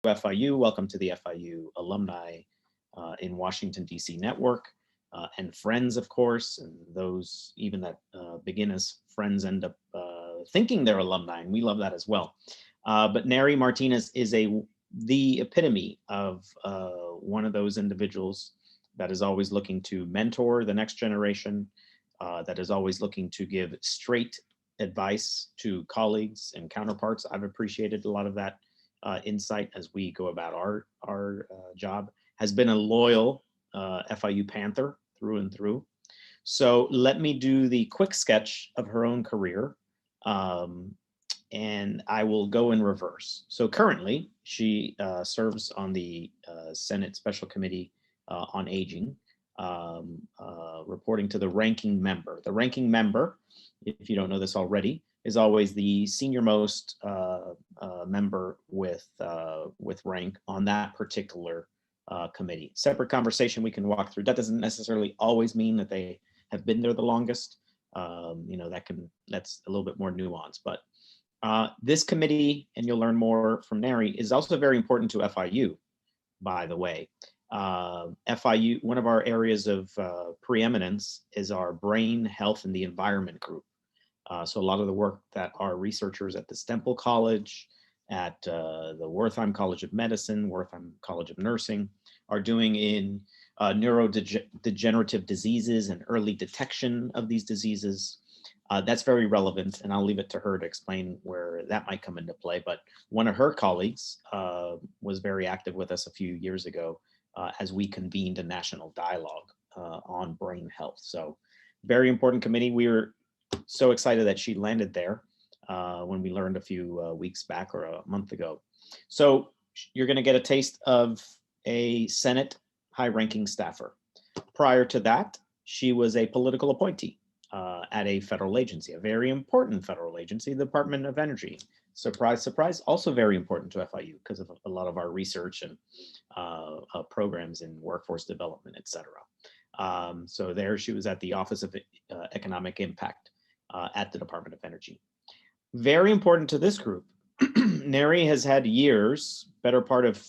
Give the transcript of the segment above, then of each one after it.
FIU. Welcome to the FIU alumni in Washington, D.C. network and friends, of course, and those even that begin as friends end up thinking they're alumni, and we love that as well. But Neri Martinez is the epitome of one of those individuals that is always looking to mentor the next generation, that is always looking to give straight advice to colleagues and counterparts. I've appreciated a lot of that insight as we go about our job. Has been a loyal FIU Panther through and through. So let me do the quick sketch of her own career, and I will go in reverse. So currently, she serves on the Senate Special Committee on Aging, reporting to the ranking member. The ranking member, if you don't know this already, is always the senior most member with rank on that particular committee. Separate conversation we can walk through. That doesn't necessarily always mean that they have been there the longest. That's a little bit more nuanced. But this committee, and you'll learn more from Neri, is also very important to FIU, by the way. FIU, one of our areas of preeminence is our brain health and the environment group. So a lot of the work that our researchers at the Stemple College, at the Wertheim College of Medicine, Wertheim College of Nursing are doing in neurodegenerative diseases and early detection of these diseases. That's very relevant, and I'll leave it to her to explain where that might come into play. But one of her colleagues was very active with us a few years ago as we convened a national dialogue on brain health. So very important committee. We were so excited that she landed there when we learned a few weeks back or a month ago. So you're going to get a taste of a Senate high-ranking staffer. Prior to that, she was a political appointee at a federal agency, a very important federal agency, the Department of Energy. Surprise, surprise, also very important to FIU because of a lot of our research and programs in workforce development, et cetera. So there she was at the Office of Economic Impact at the Department of Energy. Very important to this group. Neri has had years, better part of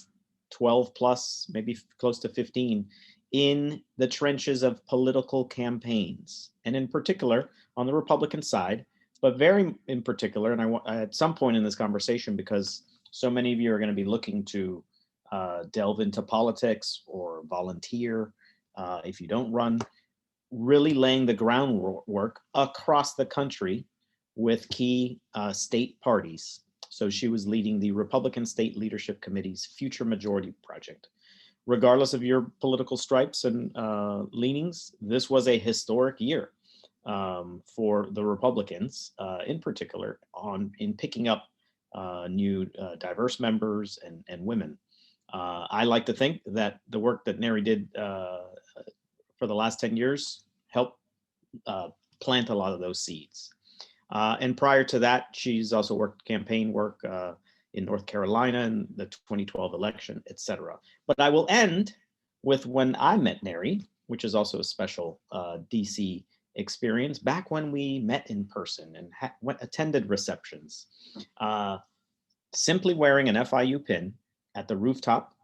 12 plus, maybe close to 15, in the trenches of political campaigns, and in particular on the Republican side, but very in particular, and at some point in this conversation, because so many of you are going to be looking to delve into politics or volunteer if you don't run, really laying the groundwork across the country with key state parties. So she was leading the Republican State Leadership Committee's Future Majority Project. Regardless of your political stripes and leanings, this was a historic year for the Republicans, in particular, in picking up new diverse members and women. I like to think that the work that Neri did for the last 10 years helped plant a lot of those seeds. And prior to that, she's also worked campaign work in North Carolina in the 2012 election, et cetera. But I will end with when I met Neri, which is also a special DC experience, back when we met in person and attended receptions. Simply wearing an FIU pin at the rooftop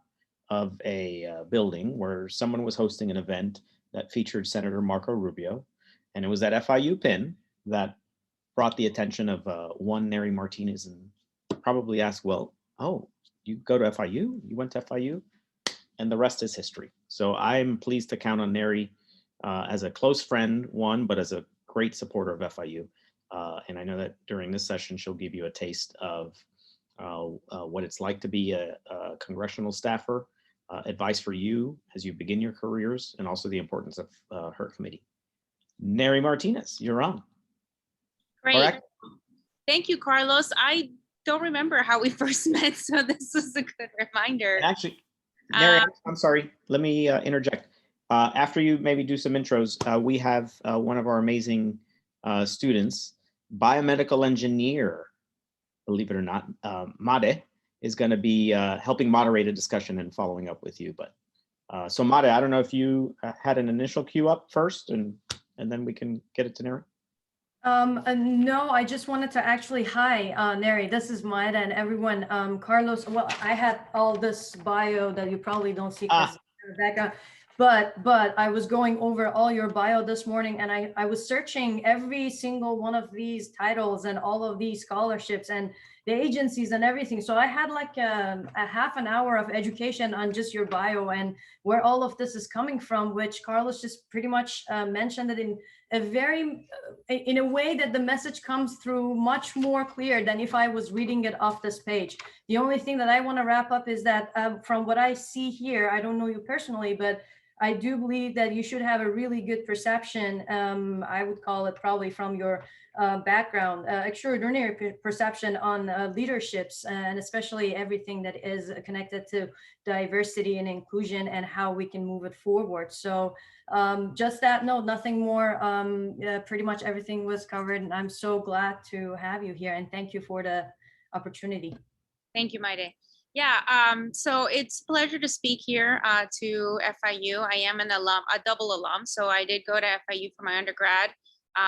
of a building where someone was hosting an event that featured Senator Marco Rubio. And it was that FIU pin that brought the attention of one Neri Martinez and probably asked, well, oh, you go to FIU? You went to FIU? And the rest is history. So I'm pleased to count on Neri as a close friend, one, but as a great supporter of FIU. And I know that during this session, she'll give you a taste of what it's like to be a congressional staffer, advice for you as you begin your careers, and also the importance of her committee. Neri Martinez, you're on. Great. Thank you, Carlos. I don't remember how we first met, so this is a good reminder. And actually, Neri, I'm sorry. Let me interject. After you maybe do some intros, we have one of our amazing students, biomedical engineer, believe it or not, Made, is going to be helping moderate a discussion and following up with you. But so Made, I don't know if you had an initial cue up first, and then we can get it to Neri. No, I just wanted to actually, hi, Neri, this is Maida and everyone. Carlos, well, I had all this bio that you probably don't see because Ah, Rebecca, but I was going over all your bio this morning and I was searching every single one of these titles and all of these scholarships and the agencies and everything. So I had like a half an hour of education on just your bio and where all of this is coming from, which Carlos just pretty much mentioned it in a very in a way that the message comes through much more clear than if I was reading it off this page. The only thing that I want to wrap up is that from what I see here, I don't know you personally, but I do believe that you should have a really good perception. I would call it probably from your background, extraordinary perception on leaderships and especially everything that is connected to diversity and inclusion and how we can move it forward. So just that note, nothing more. Pretty much everything was covered and I'm so glad to have you here and thank you for the opportunity. Thank you, Maide. Yeah, so it's a pleasure to speak here to FIU. I am an alum, a double alum. So I did go to FIU for my undergrad,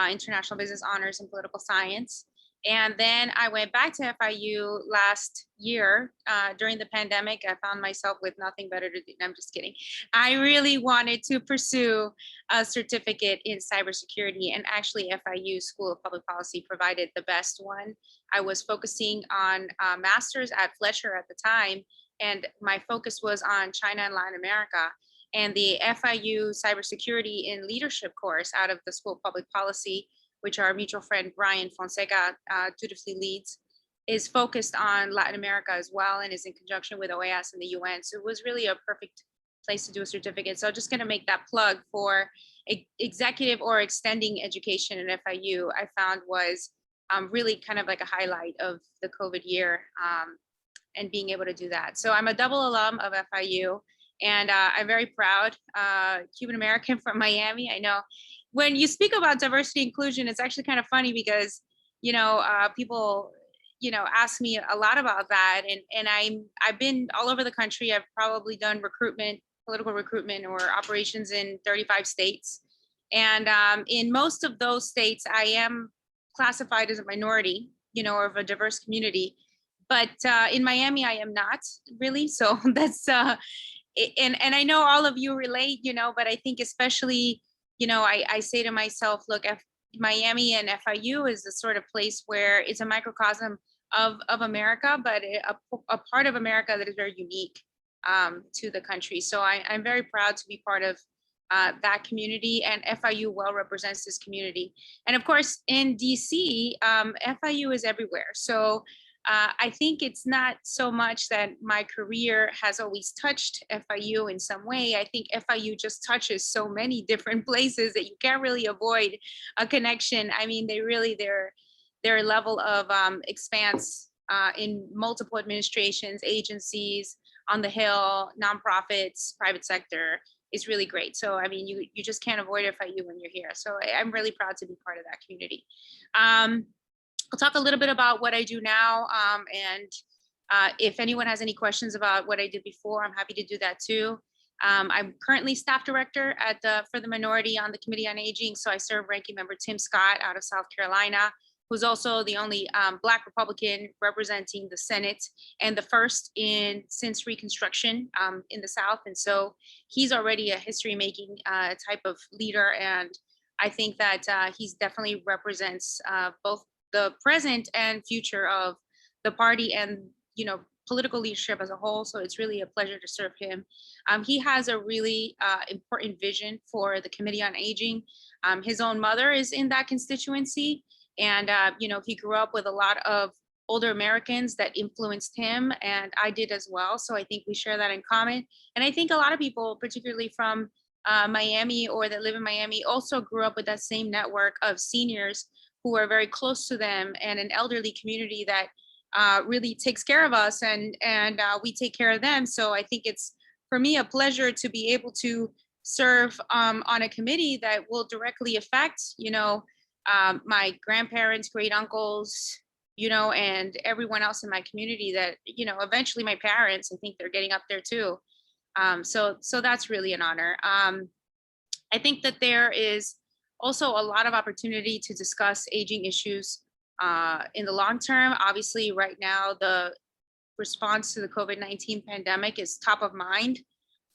International Business Honors and Political Science. And then I went back to FIU last year during the pandemic. I found myself with nothing better to do. I'm just kidding. I really wanted to pursue a certificate in cybersecurity, and actually FIU School of Public Policy provided the best one. I was focusing on master's at Fletcher at the time, and my focus was on China and Latin America. And the FIU Cybersecurity in Leadership course out of the School of Public Policy, which our mutual friend Brian Fonseca dutifully leads, is focused on Latin America as well and is in conjunction with OAS and the UN. So it was really a perfect place to do a certificate. So I'm just going to make that plug for executive or extending education at FIU. I found was really kind of like a highlight of the COVID year and being able to do that. So I'm a double alum of FIU. And I'm very proud, Cuban American from Miami. I know when you speak about diversity inclusion, it's actually kind of funny because, people, ask me a lot about that. And I've been all over the country. I've probably done recruitment, political recruitment or operations in 35 states. And in most of those states, I am classified as a minority, or of a diverse community. But in Miami, I am not really. So that's, and I know all of you relate, but I think especially, I say to myself, look, Miami and FIU is the sort of place where it's a microcosm of America, but a part of America that is very unique to the country. So I'm very proud to be part of that community, and FIU well represents this community. And of course, in DC, FIU is everywhere. So I think it's not so much that my career has always touched FIU in some way. I think FIU just touches so many different places that you can't really avoid a connection. I mean, their level of expanse in multiple administrations, agencies, on the Hill, nonprofits, private sector is really great. So, I mean, you just can't avoid FIU when you're here. So I'm really proud to be part of that community. I'll talk a little bit about what I do now. And if anyone has any questions about what I did before, I'm happy to do that too. I'm currently staff director for the minority on the Committee on Aging. So I serve Ranking Member Tim Scott out of South Carolina, who's also the only Black Republican representing the Senate and the first since Reconstruction in the South. And so he's already a history-making type of leader. And I think that he's definitely represents both the present and future of the party and, political leadership as a whole. So it's really a pleasure to serve him. He has a really important vision for the Committee on Aging. His own mother is in that constituency. And, he grew up with a lot of older Americans that influenced him, and I did as well. So I think we share that in common. And I think a lot of people, particularly from Miami or that live in Miami, also grew up with that same network of seniors who are very close to them and an elderly community that really takes care of us and we take care of them. So I think it's, for me, a pleasure to be able to serve on a committee that will directly affect, my grandparents, great uncles, and everyone else in my community that, eventually my parents, I think they're getting up there too. So that's really an honor. I think that there is Also a lot of opportunity to discuss aging issues in the long term. Obviously, right now, the response to the COVID-19 pandemic is top of mind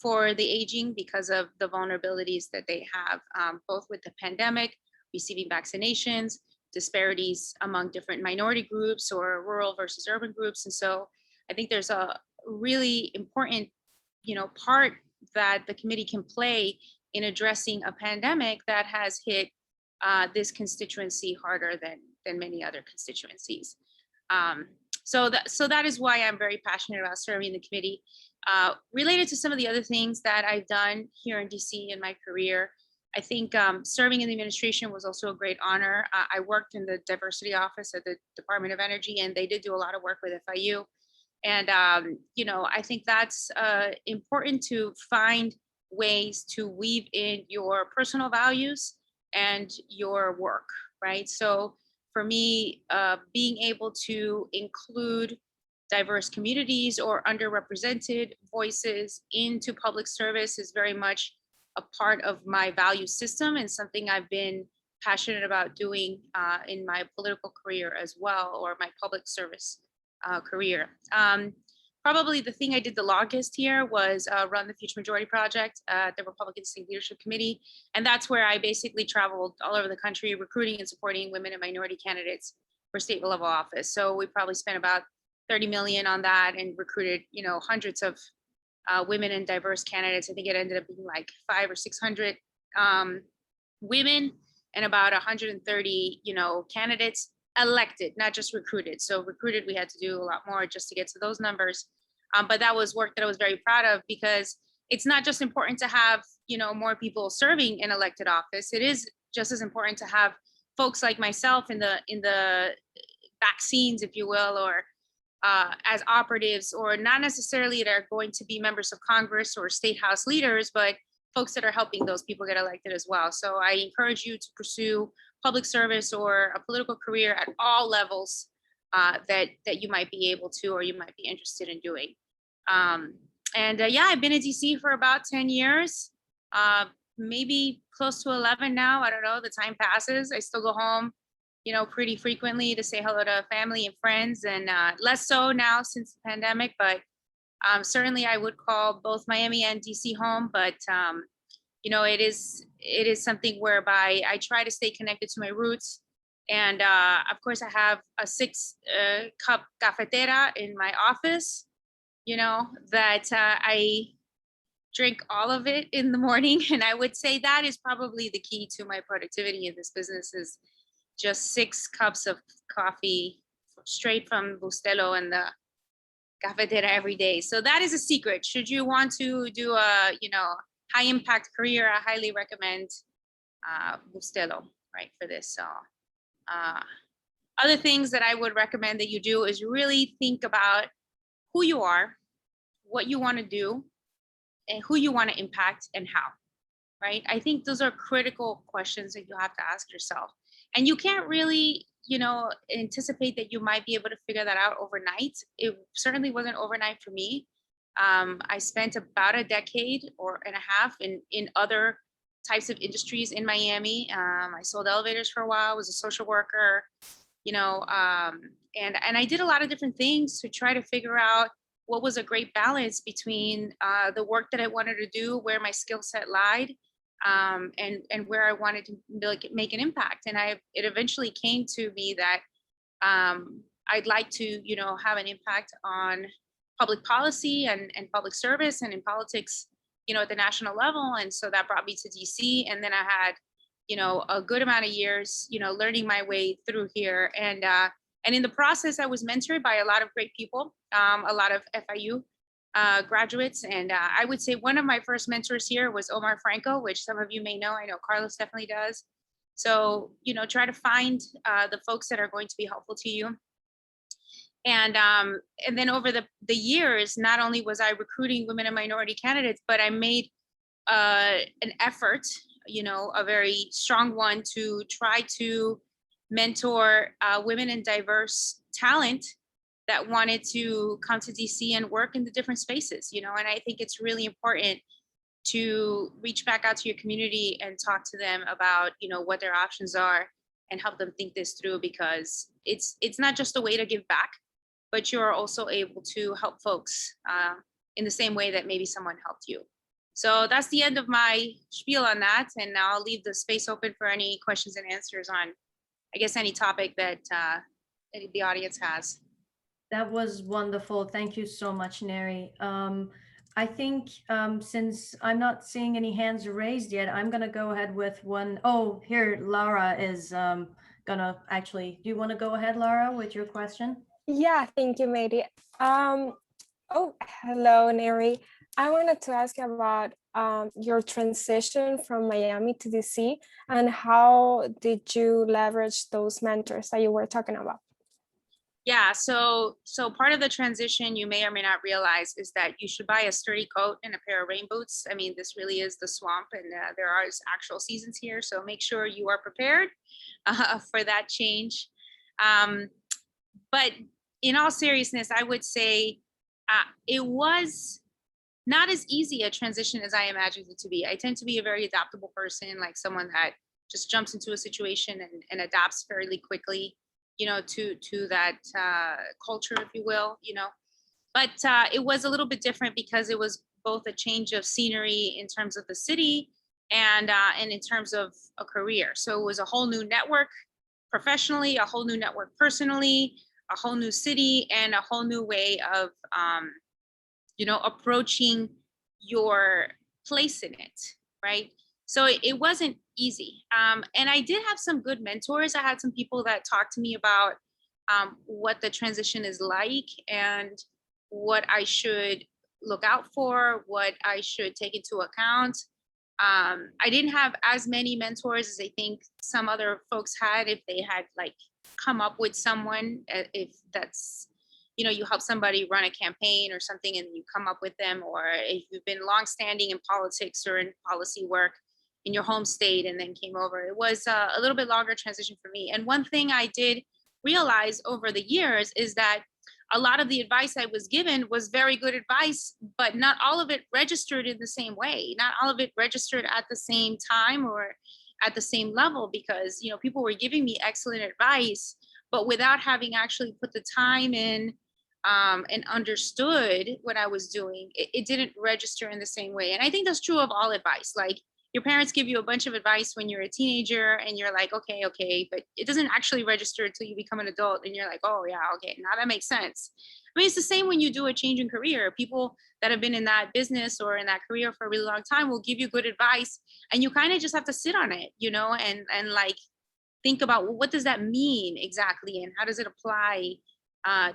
for the aging because of the vulnerabilities that they have, both with the pandemic, receiving vaccinations, disparities among different minority groups or rural versus urban groups. And so I think there's a really important, part that the committee can play in addressing a pandemic that has hit this constituency harder than many other constituencies. So that is why I'm very passionate about serving the committee. Related to some of the other things that I've done here in DC in my career, I think serving in the administration was also a great honor. I worked in the diversity office at the Department of Energy, and they did do a lot of work with FIU. And, I think that's important to find ways to weave in your personal values and your work, right? So for me, being able to include diverse communities or underrepresented voices into public service is very much a part of my value system and something I've been passionate about doing in my political career as well, or my public service career. Probably the thing I did the longest here was run the Future Majority Project at the Republican State Leadership Committee. And that's where I basically traveled all over the country recruiting and supporting women and minority candidates for state level office. So we probably spent about 30 million on that and recruited, hundreds of women and diverse candidates. I think it ended up being like 500 or 600 women and about 130, candidates elected, not just recruited. So recruited, we had to do a lot more just to get to those numbers. But that was work that I was very proud of, because it's not just important to have, more people serving in elected office. It is just as important to have folks like myself in the back scenes, if you will, or as operatives, or not necessarily that are going to be members of Congress or state house leaders, but folks that are helping those people get elected as well. So I encourage you to pursue public service or a political career at all levels that you might be able to, or you might be interested in doing. I've been in DC for about 10 years, maybe close to 11 now. I don't know, the time passes. I still go home, pretty frequently to say hello to family and friends, and less so now since the pandemic, but certainly I would call both Miami and DC home. But it is something whereby I try to stay connected to my roots. And of course, I have a 6-cup cafetera in my office, that I drink all of it in the morning. And I would say that is probably the key to my productivity in this business, is just 6 cups of coffee straight from Bustelo and the cafetera every day. So that is a secret. Should you want to do a, high impact career, I highly recommend Bustelo, right, for this. So other things that I would recommend that you do is really think about who you are, what you want to do, and who you want to impact and how, right? I think those are critical questions that you have to ask yourself. And you can't really, anticipate that you might be able to figure that out overnight. It certainly wasn't overnight for me. I spent about a decade or and a half in other types of industries in Miami. I sold elevators for a while, was a social worker, and I did a lot of different things to try to figure out what was a great balance between the work that I wanted to do, where my skill set lied, and where I wanted to make an impact. And it eventually came to me that I'd like to, have an impact on public policy and public service and in politics, at the national level. And so that brought me to DC. And then I had, a good amount of years, learning my way through here. And in the process, I was mentored by a lot of great people, a lot of FIU graduates. And I would say one of my first mentors here was Omar Franco, which some of you may know. I know Carlos definitely does. So, try to find the folks that are going to be helpful to you. And then over the years, not only was I recruiting women and minority candidates, but I made an effort, a very strong one, to try to mentor women and diverse talent that wanted to come to DC and work in the different spaces, and I think it's really important to reach back out to your community and talk to them about, what their options are and help them think this through, because it's not just a way to give back, but you're also able to help folks in the same way that maybe someone helped you. So that's the end of my spiel on that. And now I'll leave the space open for any questions and answers on, I guess, any topic that the audience has. That was wonderful. Thank you so much, Neri. I think since I'm not seeing any hands raised yet, I'm gonna go ahead with one. Oh, here, Laura is gonna actually, do you want to go ahead, Laura, with your question? Yeah, thank you, Mary. Oh, hello, Neri. I wanted to ask you about your transition from Miami to DC, and how did you leverage those mentors that you were talking about? Yeah, so part of the transition, you may or may not realize, is that you should buy a sturdy coat and a pair of rain boots. I mean, this really is the swamp, and there are actual seasons here, so make sure you are prepared for that change. But in all seriousness, I would say it was not as easy a transition as I imagined it to be. I tend to be a very adaptable person, like someone that just jumps into a situation and adapts fairly quickly, to that culture, if you will, But it was a little bit different because it was both a change of scenery in terms of the city and in terms of a career. So it was a whole new network professionally, a whole new network personally, a whole new city, and a whole new way of, approaching your place in it, right? So it wasn't easy. And I did have some good mentors. I had some people that talked to me about what the transition is like and what I should look out for, what I should take into account. I didn't have as many mentors as I think some other folks had, if they had come up with someone, if that's, you help somebody run a campaign or something and you come up with them, or if you've been longstanding in politics or in policy work in your home state and then came over. It was a little bit longer transition for me. And one thing I did realize over the years is that a lot of the advice I was given was very good advice, but not all of it registered in the same way. Not all of it registered at the same time or at the same level, because people were giving me excellent advice, but without having actually put the time in and understood what I was doing, it didn't register in the same way. And I think that's true of all advice. Like, your parents give you a bunch of advice when you're a teenager and you're like, okay, but it doesn't actually register until you become an adult and you're like, oh yeah, okay, now that makes sense. I mean, it's the same when you do a change in career. People that have been in that business or in that career for a really long time will give you good advice, and you kind of just have to sit on it, and think about, well, what does that mean exactly, and how does it apply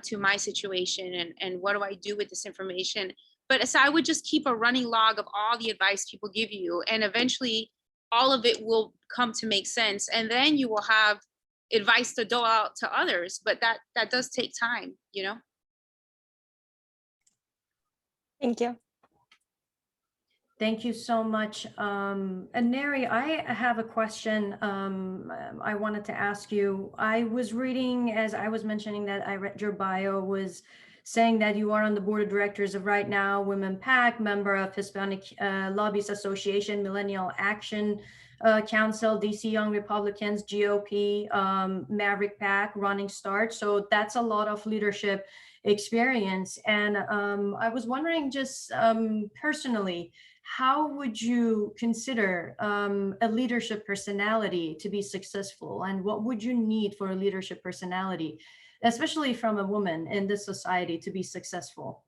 to my situation, and what do I do with this information? But so I would just keep a running log of all the advice people give you, and eventually all of it will come to make sense. And then you will have advice to dole out to others, but that does take time, Thank you. Thank you so much. And Neri, I have a question I wanted to ask you. I was reading, as I was mentioning, that I read your bio was saying that you are on the board of directors of Right Now Women PAC, member of Hispanic Lobbies Association, Millennial Action Council, DC Young Republicans, GOP, Maverick PAC, Running Start. So that's a lot of leadership experience. And I was wondering, just personally, how would you consider a leadership personality to be successful? And what would you need for a leadership personality, especially from a woman in this society, to be successful?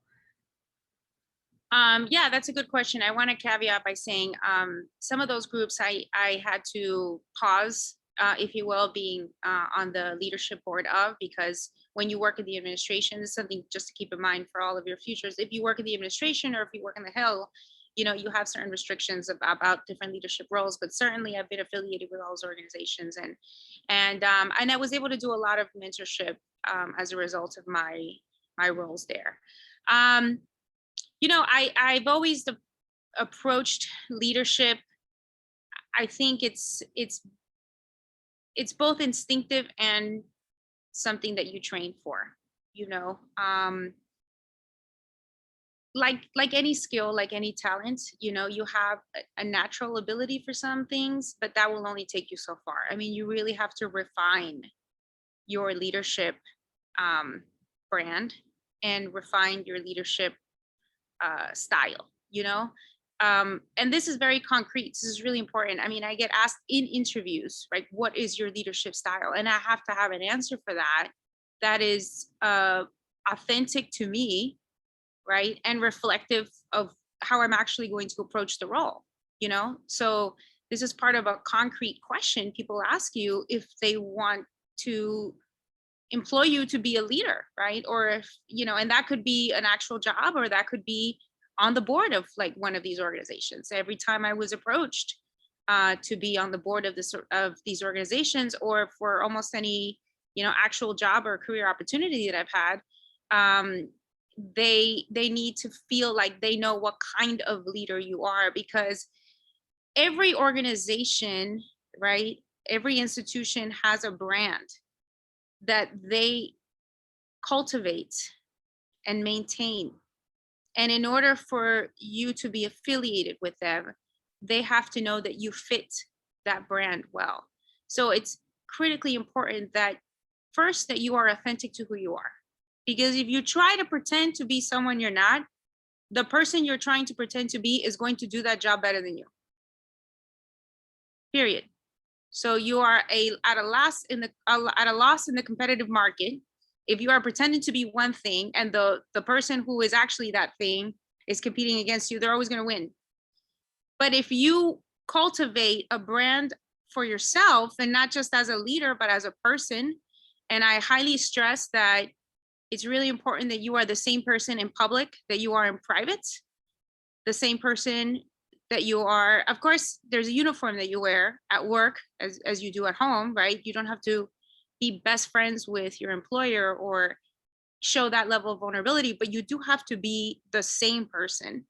Yeah, that's a good question. I want to caveat by saying some of those groups I had to pause, if you will, being on the leadership board of, because when you work in the administration, it's something just to keep in mind for all of your futures. If you work in the administration or if you work in the Hill, you have certain restrictions about different leadership roles, but certainly I've been affiliated with all those organizations, and I was able to do a lot of mentorship as a result of my roles there. I've always approached leadership. I think it's both instinctive and something that you train for. like any skill, like any talent, you know, you have a natural ability for some things, but that will only take you so far. I mean, you really have to refine your leadership brand and refine your leadership style, you know? And this is very concrete. This is really important. I mean, I get asked in interviews, right? What is your leadership style? And I have to have an answer for that. That is authentic to me, right? And reflective of how I'm actually going to approach the role, you know? So this is part of a concrete question people ask you if they want to employ you to be a leader, right? Or if, you know, and that could be an actual job, or that could be on the board of like one of these organizations. Every time I was approached to be on the board of these organizations, or for almost any, you know, actual job or career opportunity that I've had, they need to feel like they know what kind of leader you are, because every organization, right, every institution has a brand that they cultivate and maintain. And in order for you to be affiliated with them, they have to know that you fit that brand well. So it's critically important that first, that you are authentic to who you are. Because if you try to pretend to be someone you're not, the person you're trying to pretend to be is going to do that job better than you. Period. So you are at a loss in the competitive market if you are pretending to be one thing, and the person who is actually that thing is competing against you. They're always going to win. But if you cultivate a brand for yourself, and not just as a leader, but as a person, and I highly stress that it's really important that you are the same person in public that you are in private, the same person that you are. Of course, there's a uniform that you wear at work as you do at home, right? You don't have to be best friends with your employer or show that level of vulnerability, but you do have to be the same person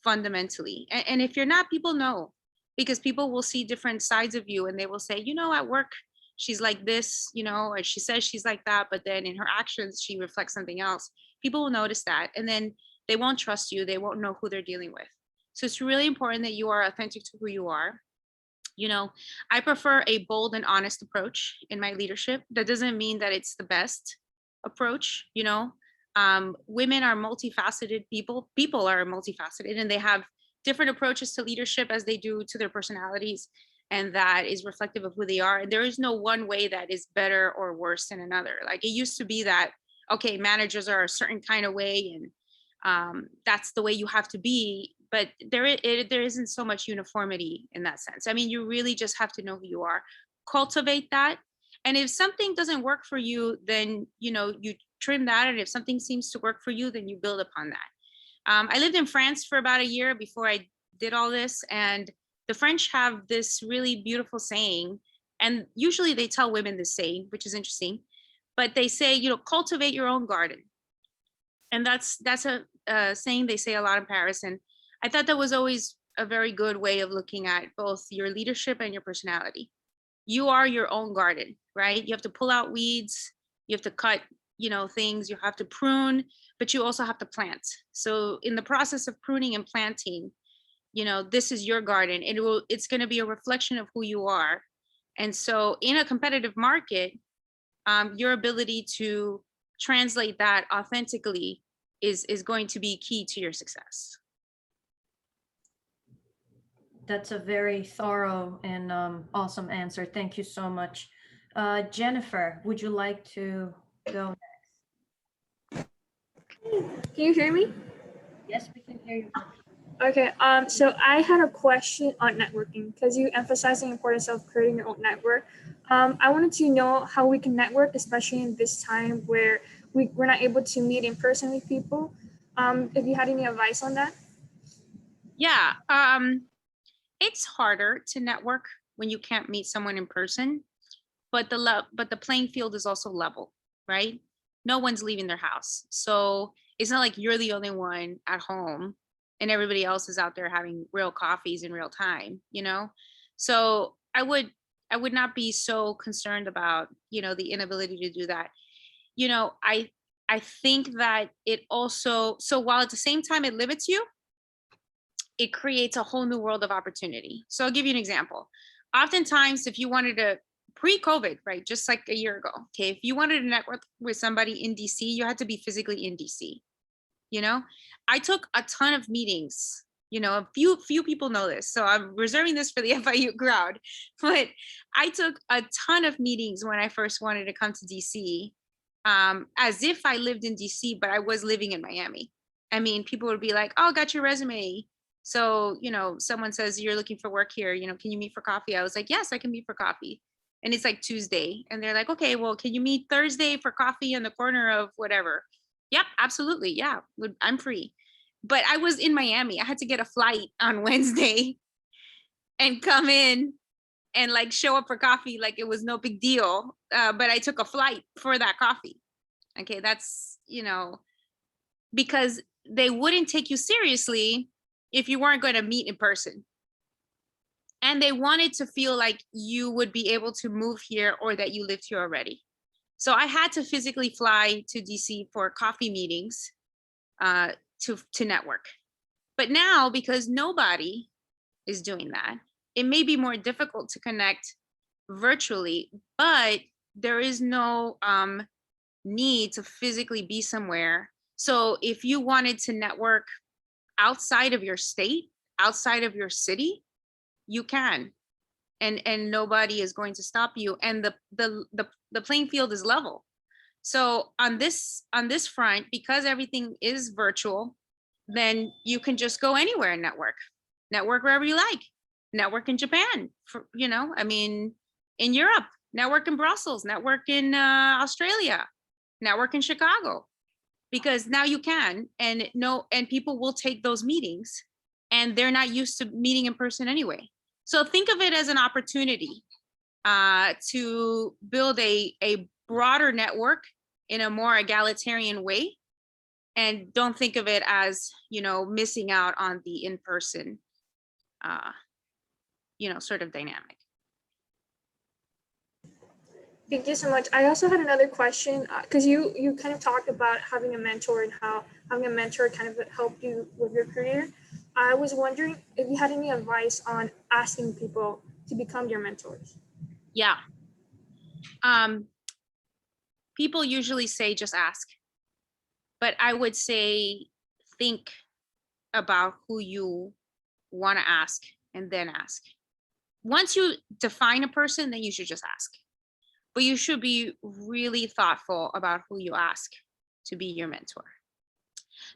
fundamentally. And if you're not, people know, because people will see different sides of you, and they will say, you know, at work, she's like this, you know, or she says she's like that, but then in her actions, she reflects something else. People will notice that, and then they won't trust you. They won't know who they're dealing with. So it's really important that you are authentic to who you are. You know, I prefer a bold and honest approach in my leadership. That doesn't mean that it's the best approach, you know. Women are multifaceted people. People are multifaceted, and they have different approaches to leadership as they do to their personalities, and that is reflective of who they are. And there is no one way that is better or worse than another. Like, it used to be that, okay, managers are a certain kind of way, and that's the way you have to be. But there isn't so much uniformity in that sense. I mean, you really just have to know who you are, cultivate that. And if something doesn't work for you, then, you know, you trim that. And if something seems to work for you, then you build upon that. I lived in France for about a year before I did all this. And the French have this really beautiful saying, and usually they tell women this saying, which is interesting, but they say, you know, cultivate your own garden. And that's a saying they say a lot in Paris. And I thought that was always a very good way of looking at both your leadership and your personality. You are your own garden, right? You have to pull out weeds, you have to cut, you know, things, you have to prune, but you also have to plant. So in the process of pruning and planting, you know, this is your garden. It's going to be a reflection of who you are. And so in a competitive market, your ability to translate that authentically is going to be key to your success. That's a very thorough and awesome answer. Thank you so much. Jennifer, would you like to go next? Can you hear me? Yes, we can hear you. Okay, so I had a question on networking, because you emphasize the importance of creating your own network. I wanted to know how we can network, especially in this time where we're not able to meet in person with people. If you had any advice on that? Yeah, it's harder to network when you can't meet someone in person, but the playing field is also level, right? No one's leaving their house. So it's not like you're the only one at home and everybody else is out there having real coffees in real time, you know? So I would not be so concerned about, you know, the inability to do that. You know, I I think that it also, so while at the same time it limits you, it creates a whole new world of opportunity. So I'll give you an example. Oftentimes, if you wanted to, pre-COVID, right, just like a year ago, okay, if you wanted to network with somebody in DC, you had to be physically in DC. You know, I took a ton of meetings. You know, a few people know this, so I'm reserving this for the FIU crowd. But I took a ton of meetings when I first wanted to come to DC, as if I lived in DC, but I was living in Miami. I mean, people would be like, "Oh, got your resume. So, you know, someone says you're looking for work here. You know, can you meet for coffee?" I was like, "Yes, I can meet for coffee." And it's like Tuesday, and they're like, "Okay, well, can you meet Thursday for coffee in the corner of whatever?" Yep, absolutely. Yeah, I'm free. But I was in Miami. I had to get a flight on Wednesday and come in and like show up for coffee like it was no big deal. But I took a flight for that coffee. Okay, that's, you know, because they wouldn't take you seriously if you weren't going to meet in person. And they wanted to feel like you would be able to move here or that you lived here already. So I had to physically fly to DC for coffee meetings to network. But now, because nobody is doing that, it may be more difficult to connect virtually, but there is no need to physically be somewhere. So if you wanted to network outside of your state, outside of your city, you can. And nobody is going to stop you. And the playing field is level. So on this front, because everything is virtual, then you can just go anywhere and network wherever you like. Network in Japan, you know, I mean, in Europe, network in Brussels, network in Australia, network in Chicago, because now you can, and people will take those meetings, and they're not used to meeting in person anyway. So think of it as an opportunity to build a broader network in a more egalitarian way. And don't think of it as, you know, missing out on the in-person, you know, sort of dynamic. Thank you so much. I also had another question because you kind of talked about having a mentor and how having a mentor kind of helped you with your career. I was wondering if you had any advice on asking people to become your mentors. Yeah. People usually say just ask, but I would say think about who you want to ask and then ask. Once you define a person, then you should just ask. But you should be really thoughtful about who you ask to be your mentor.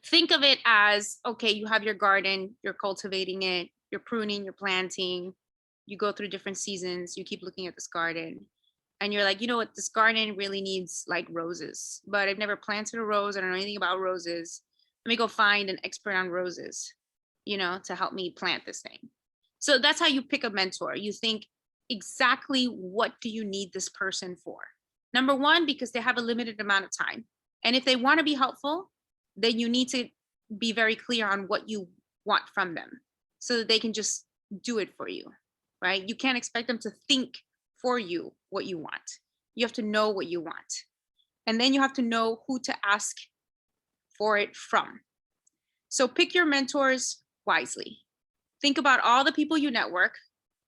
Think of it as, okay, you have your garden, you're cultivating it, you're pruning, you're planting, you go through different seasons, you keep looking at this garden, and you're like, you know what, this garden really needs like roses, but I've never planted a rose, I don't know anything about roses. Let me go find an expert on roses, you know, to help me plant this thing. So that's how you pick a mentor. You think exactly what do you need this person for? Number one, because they have a limited amount of time. And if they want to be helpful, then you need to be very clear on what you want from them so that they can just do it for you, right? You can't expect them to think for you what you want. You have to know what you want. And then you have to know who to ask for it from. So pick your mentors wisely. Think about all the people you network,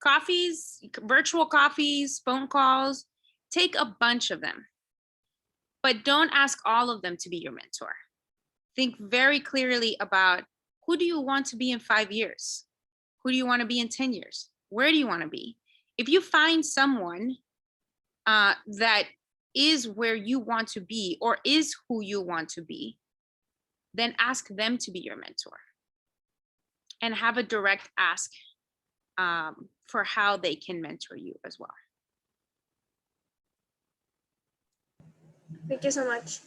coffees, virtual coffees, phone calls, take a bunch of them, but don't ask all of them to be your mentor. Think very clearly about who do you want to be in 5 years? Who do you want to be in 10 years? Where do you want to be? If you find someone that is where you want to be or is who you want to be, then ask them to be your mentor and have a direct ask for how they can mentor you as well. Thank you so much.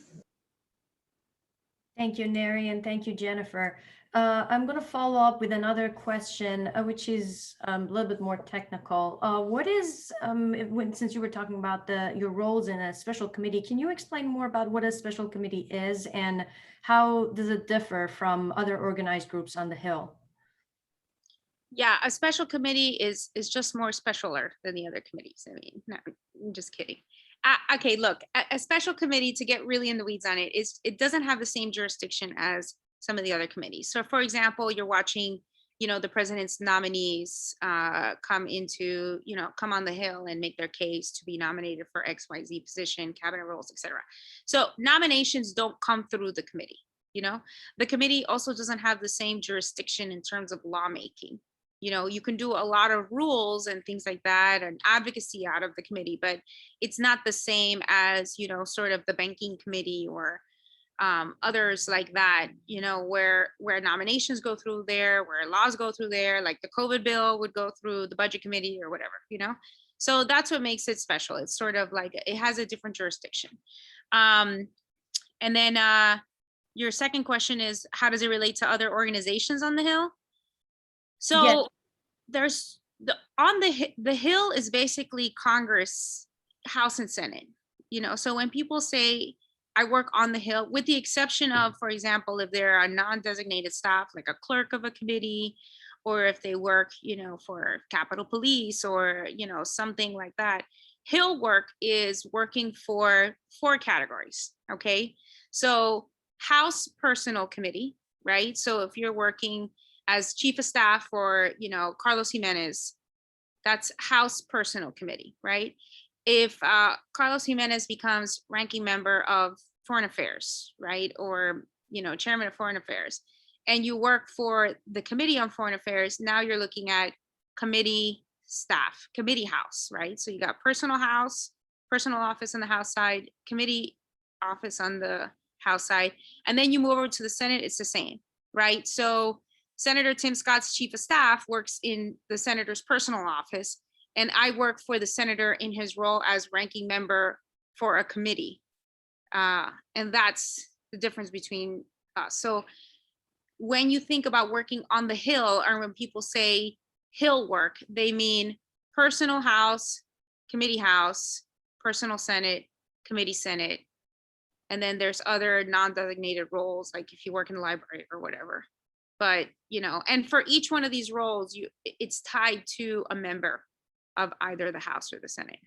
Thank you, Neri, and thank you, Jennifer. I'm going to follow up with another question, which is a little bit more technical. What is, since you were talking about your roles in a special committee, can you explain more about what a special committee is and how does it differ from other organized groups on the Hill? Yeah, a special committee is just more specialer than the other committees. I mean, no, I'm just kidding. Okay, look, a special committee, to get really in the weeds on it, it doesn't have the same jurisdiction as some of the other committees. So for example, you're watching, the president's nominees come on the Hill and make their case to be nominated for XYZ position, cabinet roles, etc. So nominations don't come through the committee. The committee also doesn't have the same jurisdiction in terms of lawmaking. You can do a lot of rules and things like that and advocacy out of the committee, but it's not the same as, sort of the banking committee or others like that, where nominations go through there, where laws go through there, like the COVID bill would go through the budget committee or whatever. So that's what makes it special. It's sort of like it has a different jurisdiction. And then your second question is, how does it relate to other organizations on the Hill? So Yes. there's the Hill is basically Congress, House and Senate. So when people say I work on the Hill, with the exception of, for example, if they're a non-designated staff, like a clerk of a committee, or if they work, for Capitol Police or, something like that, Hill work is working for 4 categories. Okay. So House Personal Committee, right? So if you're working as chief of staff for, Carlos Jimenez, that's House Personal Committee, right? If Carlos Jimenez becomes ranking member of Foreign Affairs, right? Or, chairman of Foreign Affairs, and you work for the Committee on Foreign Affairs, now you're looking at committee staff, committee house, right? So you got personal house, personal office on the House side, committee office on the House side, and then you move over to the Senate, it's the same, right? So Senator Tim Scott's chief of staff works in the senator's personal office, and I work for the senator in his role as ranking member for a committee. And that's the difference between us. So when you think about working on the Hill, or when people say Hill work, they mean personal house, committee house, personal Senate, committee Senate. And then there's other non-designated roles, like if you work in the library or whatever. But, and for each one of these roles, it's tied to a member of either the House or the Senate.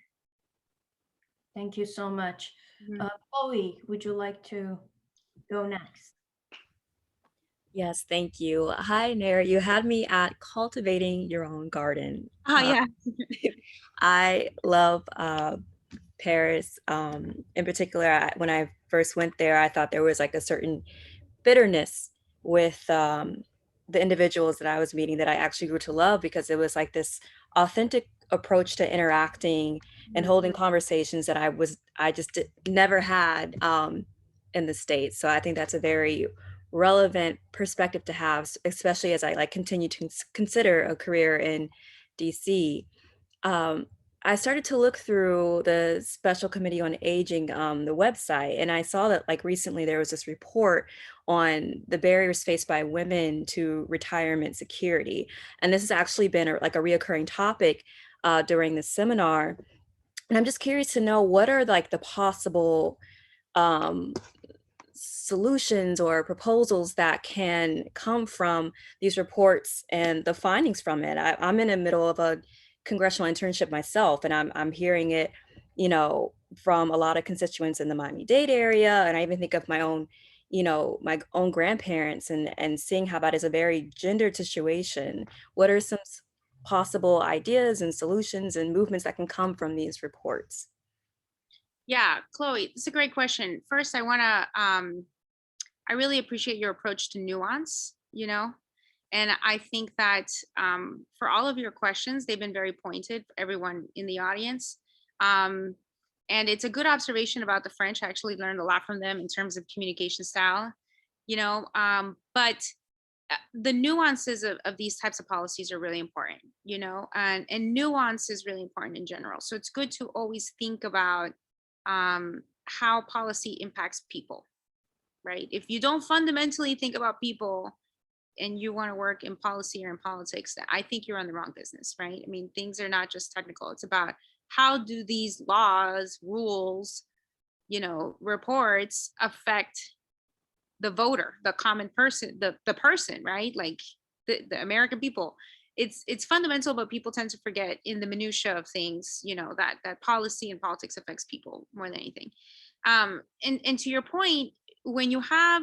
Thank you so much. Mhm. Chloe, would you like to go next? Yes, thank you. Hi, Neri. You had me at cultivating your own garden. Yeah. I love Paris. In particular, when I first went there, I thought there was like a certain bitterness with the individuals that I was meeting that I actually grew to love, because it was like this authentic approach to interacting and holding conversations that I just never had in the States. So I think that's a very relevant perspective to have, especially as I continue to consider a career in DC. I started to look through the Special Committee on Aging, the website, and I saw that recently there was this report on the barriers faced by women to retirement security. And this has actually been a reoccurring topic during the seminar. And I'm just curious to know, what are the possible solutions or proposals that can come from these reports and the findings from it. I'm in the middle of a congressional internship myself, and I'm hearing it, from a lot of constituents in the Miami-Dade area. And I even think of my own, my own grandparents, and seeing how that is a very gendered situation. What are some possible ideas and solutions and movements that can come from these reports? Yeah, Chloe, it's a great question. First, I really appreciate your approach to nuance, and I think that for all of your questions, they've been very pointed for everyone in the audience. And it's a good observation about the French. I actually learned a lot from them in terms of communication style, but the nuances of these types of policies are really important, and nuance is really important in general. So it's good to always think about how policy impacts people, right? If you don't fundamentally think about people and you want to work in policy or in politics, I think you're on the wrong business, right? I mean, things are not just technical. It's about how do these laws, rules, reports affect the voter, the common person, the person, right? Like the American people. it's fundamental, but people tend to forget in the minutia of things, you know, that policy and politics affects people more than anything. And to your point, when you have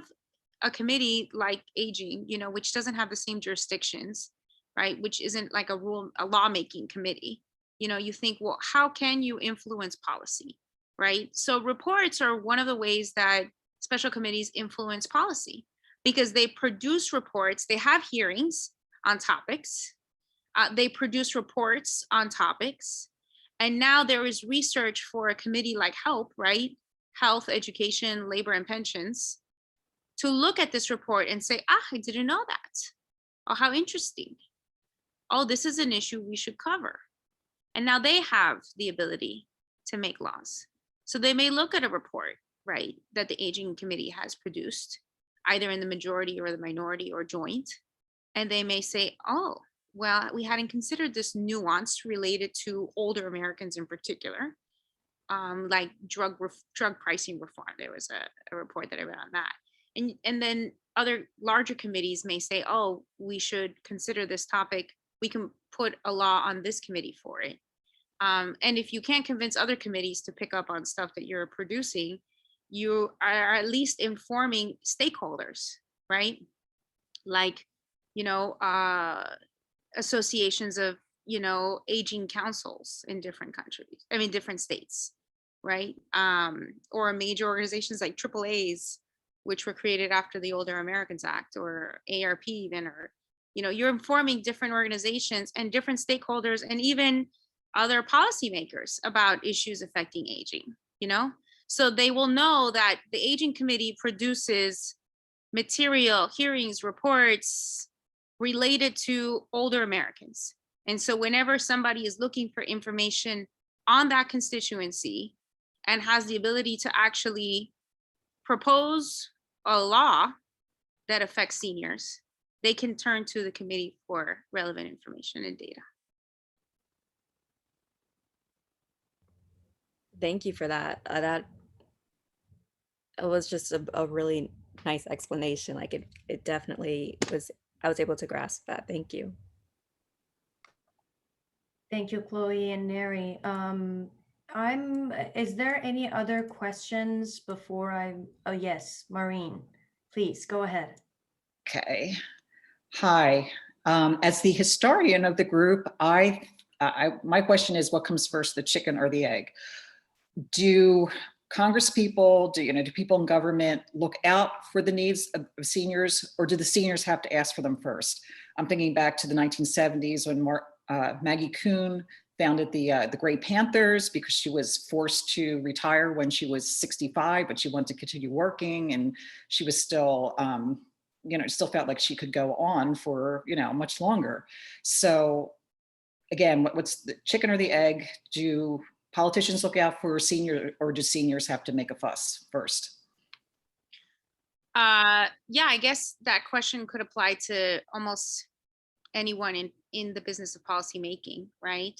a committee like aging, you know, which doesn't have the same jurisdictions, right, which isn't like a lawmaking committee, you know, you think, well, how can you influence policy, right? So reports are one of the ways that special committees influence policy, because they produce reports, they have hearings on topics, they produce reports on topics, and now there is research for a committee like HELP, right? Health, Education, Labor, and Pensions, to look at this report and say, ah, I didn't know that. Oh, how interesting. Oh, this is an issue we should cover. And now they have the ability to make laws. So they may look at a report, right, that the aging committee has produced, either in the majority or the minority or joint, and they may say, oh, well, we hadn't considered this nuance related to older Americans in particular, like drug pricing reform. There was a report that I read on that. And then other larger committees may say, oh, we should consider this topic. We can put a law on this committee for it. And if you can't convince other committees to pick up on stuff that you're producing, you are at least informing stakeholders, right? Like, you know, associations of, you know, aging councils in different countries, I mean, different states, right? Or major organizations like AAAs, which were created after the Older Americans Act, or ARP even, or, you know, you're informing different organizations and different stakeholders and even other policymakers about issues affecting aging, you know? So they will know that the aging committee produces material, hearings, reports related to older Americans. And so whenever somebody is looking for information on that constituency and has the ability to actually propose a law that affects seniors, they can turn to the committee for relevant information and data. Thank you for that. That it was just a really nice explanation. Like it definitely was, I was able to grasp that. Thank you. Thank you, Chloe and Neri. Is there any other questions before oh yes, Maureen, please go ahead. Okay. Hi. As the historian of the group, my question is, what comes first, the chicken or the egg? Do Congress people, do people in government look out for the needs of seniors, or do the seniors have to ask for them first? I'm thinking back to the 1970s when Maggie Kuhn founded the Gray Panthers because she was forced to retire when she was 65, but she wanted to continue working, and she was still, still felt like she could go on for, much longer. So again, what's the chicken or the egg? Do politicians look out for seniors, or do seniors have to make a fuss first? Yeah, I guess that question could apply to almost anyone in the business of policy making, right?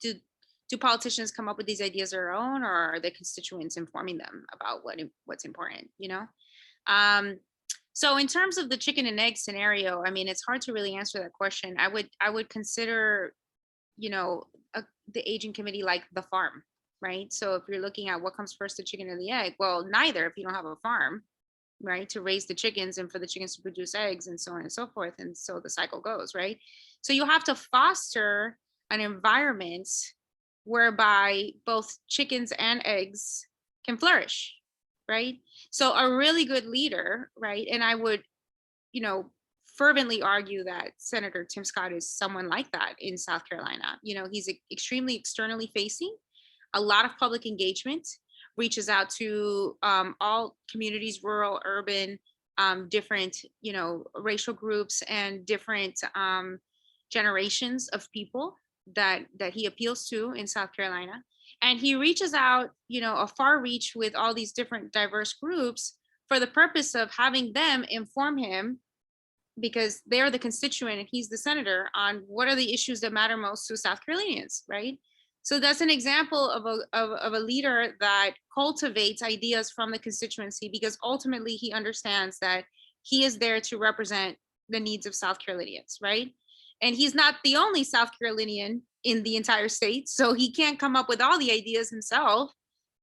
Do politicians come up with these ideas of their own, or are the constituents informing them about what's important, So in terms of the chicken and egg scenario, I mean, it's hard to really answer that question. I would consider, the aging committee like the farm, right? So if you're looking at what comes first, the chicken or the egg, well, neither, if you don't have a farm, right, to raise the chickens and for the chickens to produce eggs and so on and so forth. And so the cycle goes, right? So you have to foster an environment whereby both chickens and eggs can flourish, right? So a really good leader, right? And I would, fervently argue that Senator Tim Scott is someone like that in South Carolina. He's extremely externally facing, a lot of public engagement, reaches out to all communities, rural, urban, different, racial groups and different generations of people that he appeals to in South Carolina. And he reaches out, a far reach with all these different diverse groups for the purpose of having them inform him, because they're the constituent and he's the senator, on what are the issues that matter most to South Carolinians, right? So that's an example of a leader that cultivates ideas from the constituency, because ultimately he understands that he is there to represent the needs of South Carolinians, right? And he's not the only South Carolinian in the entire state, so he can't come up with all the ideas himself.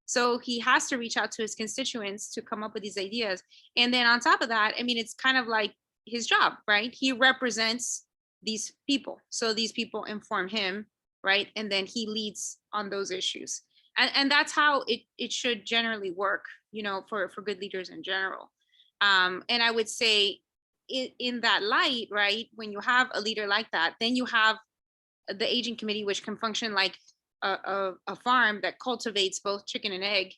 So he has to reach out to his constituents to come up with these ideas. And then on top of that, I mean, it's kind of like his job, right? He represents these people. So these people inform him, right? And then he leads on those issues. And that's how it should generally work, you know, for good leaders in general. And I would say in that light, right, when you have a leader like that, then you have the aging committee, which can function like a farm that cultivates both chicken and egg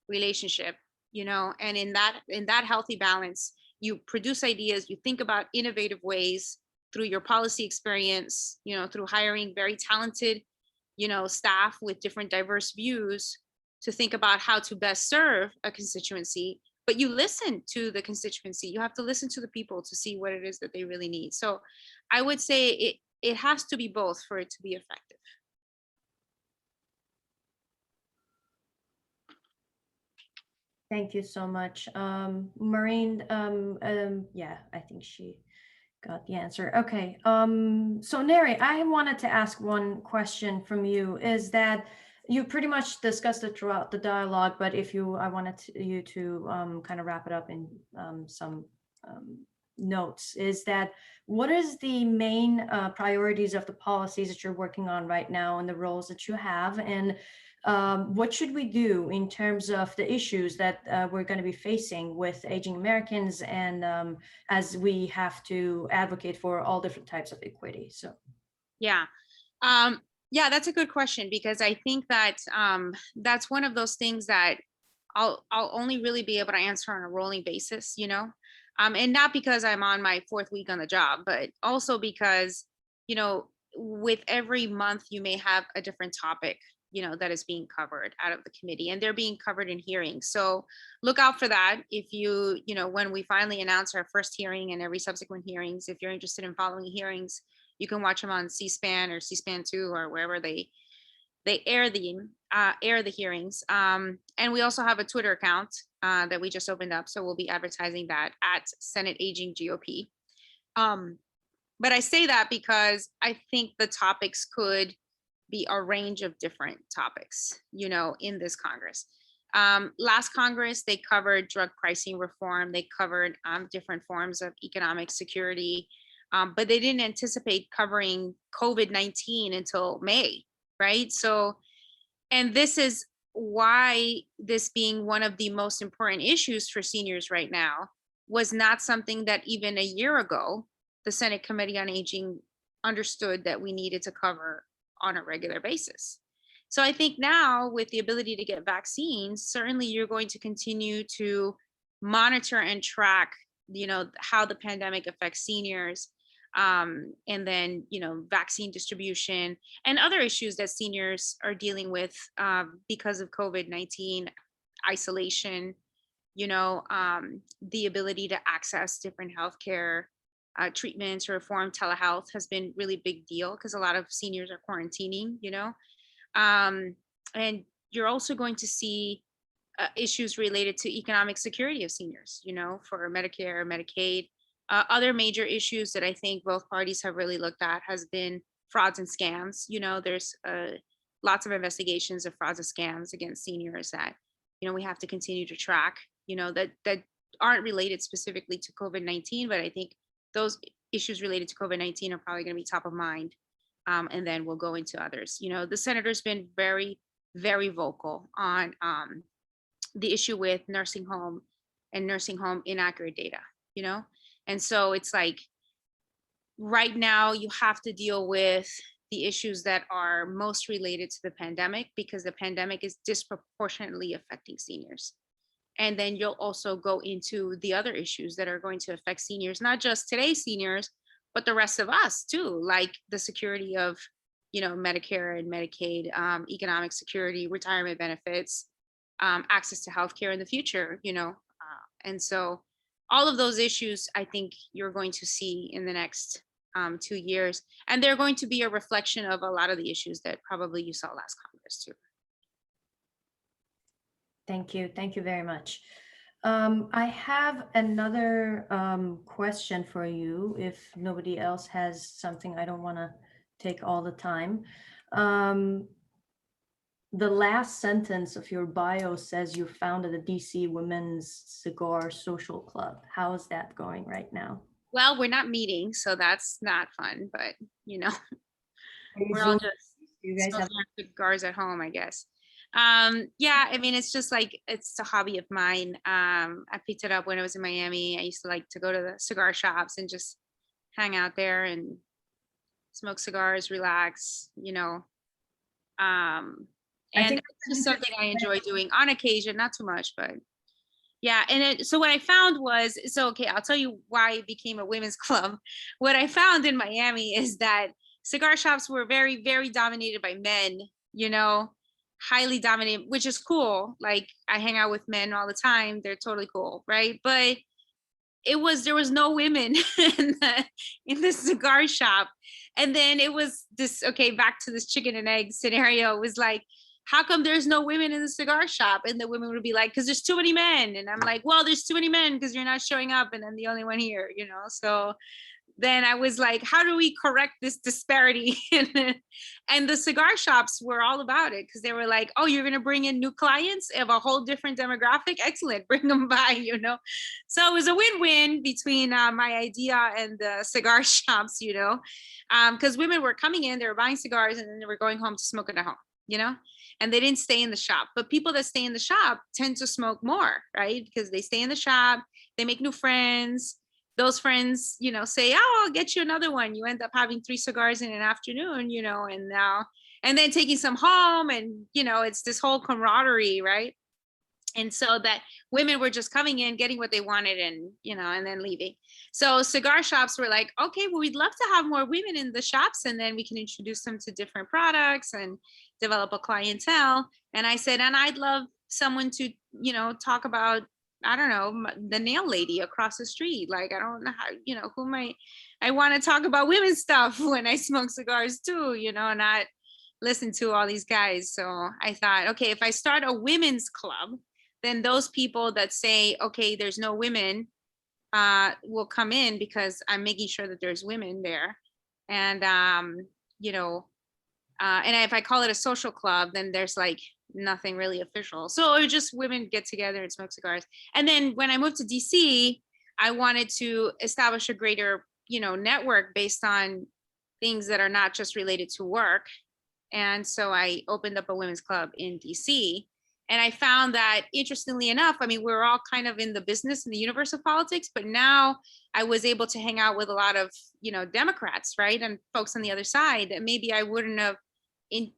relationship, you know, and in that healthy balance, you produce ideas, you think about innovative ways through your policy experience, you know, through hiring very talented, you know, staff with different diverse views to think about how to best serve a constituency. But you listen to the constituency, you have to listen to the people to see what it is that they really need. So I would say it has to be both for it to be effective. Thank you so much. Maureen, yeah, I think she got the answer. Okay. So Neri, I wanted to ask one question from you, is that you pretty much discussed it throughout the dialogue, but if I wanted you to kind of wrap it up in some notes, is that what is the main priorities of the policies that you're working on right now and the roles that you have, and what should we do in terms of the issues that we're going to be facing with aging Americans, and as we have to advocate for all different types of equity? So yeah, yeah, that's a good question, because I think that that's one of those things that I'll only really be able to answer on a rolling basis, you know, and not because I'm on my 4th week on the job, but also because, you know, with every month you may have a different topic, you know, that is being covered out of the committee, and they're being covered in hearings. So look out for that. If you know, when we finally announce our first hearing and every subsequent hearings, if you're interested in following hearings, you can watch them on C-SPAN or C-SPAN 2 or wherever they air the hearings. And we also have a Twitter account that we just opened up. So we'll be advertising that at Senate Aging GOP. But I say that because I think the topics could be a range of different topics, you know, in this Congress. Last Congress, they covered drug pricing reform. They covered different forms of economic security, but they didn't anticipate covering COVID-19 until May, right? So, and this is why this being one of the most important issues for seniors right now was not something that even a year ago, the Senate Committee on Aging understood that we needed to cover on a regular basis. So I think now with the ability to get vaccines, certainly you're going to continue to monitor and track, you know, how the pandemic affects seniors, and then, you know, vaccine distribution and other issues that seniors are dealing with because of COVID-19, isolation, you know, the ability to access different healthcare treatments or reform telehealth has been really big deal because a lot of seniors are quarantining, you know, and you're also going to see issues related to economic security of seniors, you know, for Medicare, Medicaid. Other major issues that I think both parties have really looked at has been frauds and scams. You know, there's lots of investigations of frauds and scams against seniors that, you know, we have to continue to track, you know, that aren't related specifically to COVID-19, but I think those issues related to COVID-19 are probably going to be top of mind. And then we'll go into others. You know, the senator's been very, very vocal on the issue with nursing home inaccurate data, you know? And so it's like, right now you have to deal with the issues that are most related to the pandemic, because the pandemic is disproportionately affecting seniors. And then you'll also go into the other issues that are going to affect seniors, not just today's seniors, but the rest of us too, like the security of, you know, Medicare and Medicaid, economic security, retirement benefits, access to healthcare in the future, you know. And so all of those issues, I think you're going to see in the next 2 years, and they're going to be a reflection of a lot of the issues that probably you saw last Congress too. Thank you very much. I have another question for you. If nobody else has something, I don't want to take all the time. The last sentence of your bio says you founded the DC Women's Cigar Social Club. How is that going right now? Well, we're not meeting, so that's not fun, but you know, Are you we're all Zoom? just You guys have smoking our cigars at home, I guess. Yeah, I mean, it's just like, it's a hobby of mine. I picked it up when I was in Miami. I used to like to go to the cigar shops and just hang out there and smoke cigars, relax, you know. I And think it's just something I enjoy doing on occasion, not too much, but yeah. And so what I found was, so, okay, I'll tell you why it became a women's club. What I found in Miami is that cigar shops were very, very dominated by men, you know, highly dominated, which is cool. Like, I hang out with men all the time. They're totally cool, right? But there was no women in the cigar shop. And then it was this, okay, back to this chicken and egg scenario. It was like, how come there's no women in the cigar shop? And the women would be like, because there's too many men. And I'm like, well, there's too many men because you're not showing up and I'm the only one here, you know? So then I was like, how do we correct this disparity? And the cigar shops were all about it, because they were like, oh, you're going to bring in new clients of a whole different demographic? Excellent, bring them by, you know? So it was a win-win between my idea and the cigar shops, you know? Because women were coming in, they were buying cigars, and then they were going home to smoke it at home, you know? And they didn't stay in the shop. But people that stay in the shop tend to smoke more, right? Because they stay in the shop, they make new friends. Those friends, you know, say, oh, I'll get you another one. You end up having 3 cigars in an afternoon, you know, and then taking some home, and, you know, it's this whole camaraderie, right? And so that women were just coming in, getting what they wanted, and, you know, and then leaving. So cigar shops were like, okay, well, we'd love to have more women in the shops, and then we can introduce them to different products and develop a clientele. And I said, and I'd love someone to, you know, talk about, I don't know, the nail lady across the street. Like, I don't know how, you know, I want to talk about women's stuff when I smoke cigars too, you know, not listen to all these guys. So I thought, okay, if I start a women's club, then those people that say, okay, there's no women, will come in, because I'm making sure that there's women there. And, you know, and if I call it a social club, then there's like nothing really official. So it was just women get together and smoke cigars. And then when I moved to DC, I wanted to establish a greater, you know, network based on things that are not just related to work. And so I opened up a women's club in DC. And I found that, interestingly enough, I mean, we're all kind of in the business and the universe of politics, but now I was able to hang out with a lot of, you know, Democrats, right? And folks on the other side that maybe I wouldn't have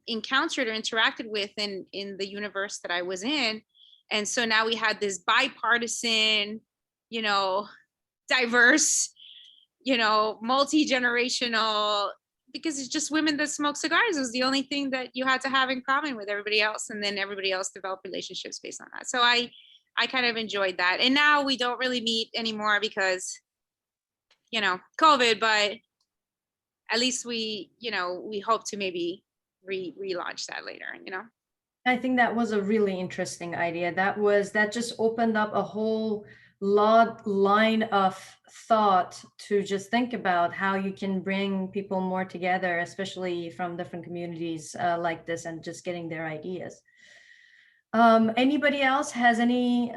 encountered or interacted with in the universe that I was in. And so now we had this bipartisan, you know, diverse, you know, multi-generational, because it's just women that smoke cigars. It was the only thing that you had to have in common with everybody else. And then everybody else developed relationships based on that. So I kind of enjoyed that. And now we don't really meet anymore because, you know, COVID, but at least we, you know, we hope to maybe relaunch that later, you know? I think that was a really interesting idea. That just opened up a whole line of thought to just think about how you can bring people more together, especially from different communities like this, and just getting their ideas. Anybody else has any